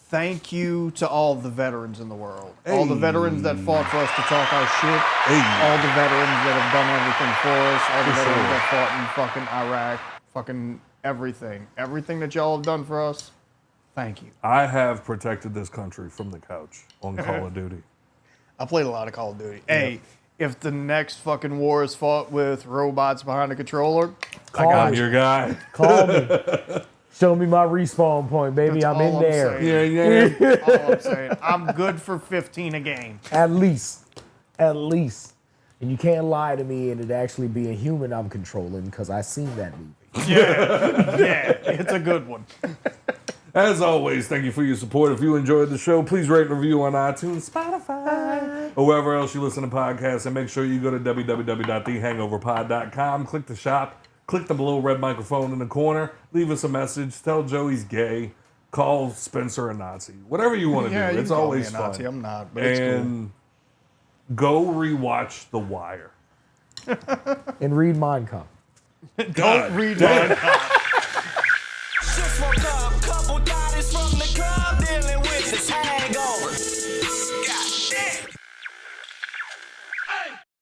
Thank you to all the veterans in the world. All the veterans that fought for us to talk our shit. Hey. All the veterans that have done everything for us. All the For veterans sure. that fought in fucking Iraq. Fucking everything. Everything that y'all have done for us. Thank you. I have protected this country from the couch on Call of Duty. I played a lot of Call of Duty. Hey, if the next fucking war is fought with robots behind a controller, Call I'm me. your guy. Call me. Show me my respawn point, baby. That's I'm in all I'm there. saying. Yeah. all I'm saying, I'm good for 15 a game. At least. At least. And you can't lie to me and it actually be a human I'm controlling because I seen that movie. Yeah, it's a good one. As always, thank you for your support. If you enjoyed the show, please rate and review on iTunes, Spotify, or wherever else you listen to podcasts. And make sure you go to www.thehangoverpod.com, click the shop, click the little red microphone in the corner, leave us a message, tell Joe he's gay, call Spencer a Nazi. Whatever you want to Yeah, do. you It's can call always me a Nazi. fun. I'm not, but it's cool. And go rewatch The Wire. And read Mein Kampf. Don't read mine.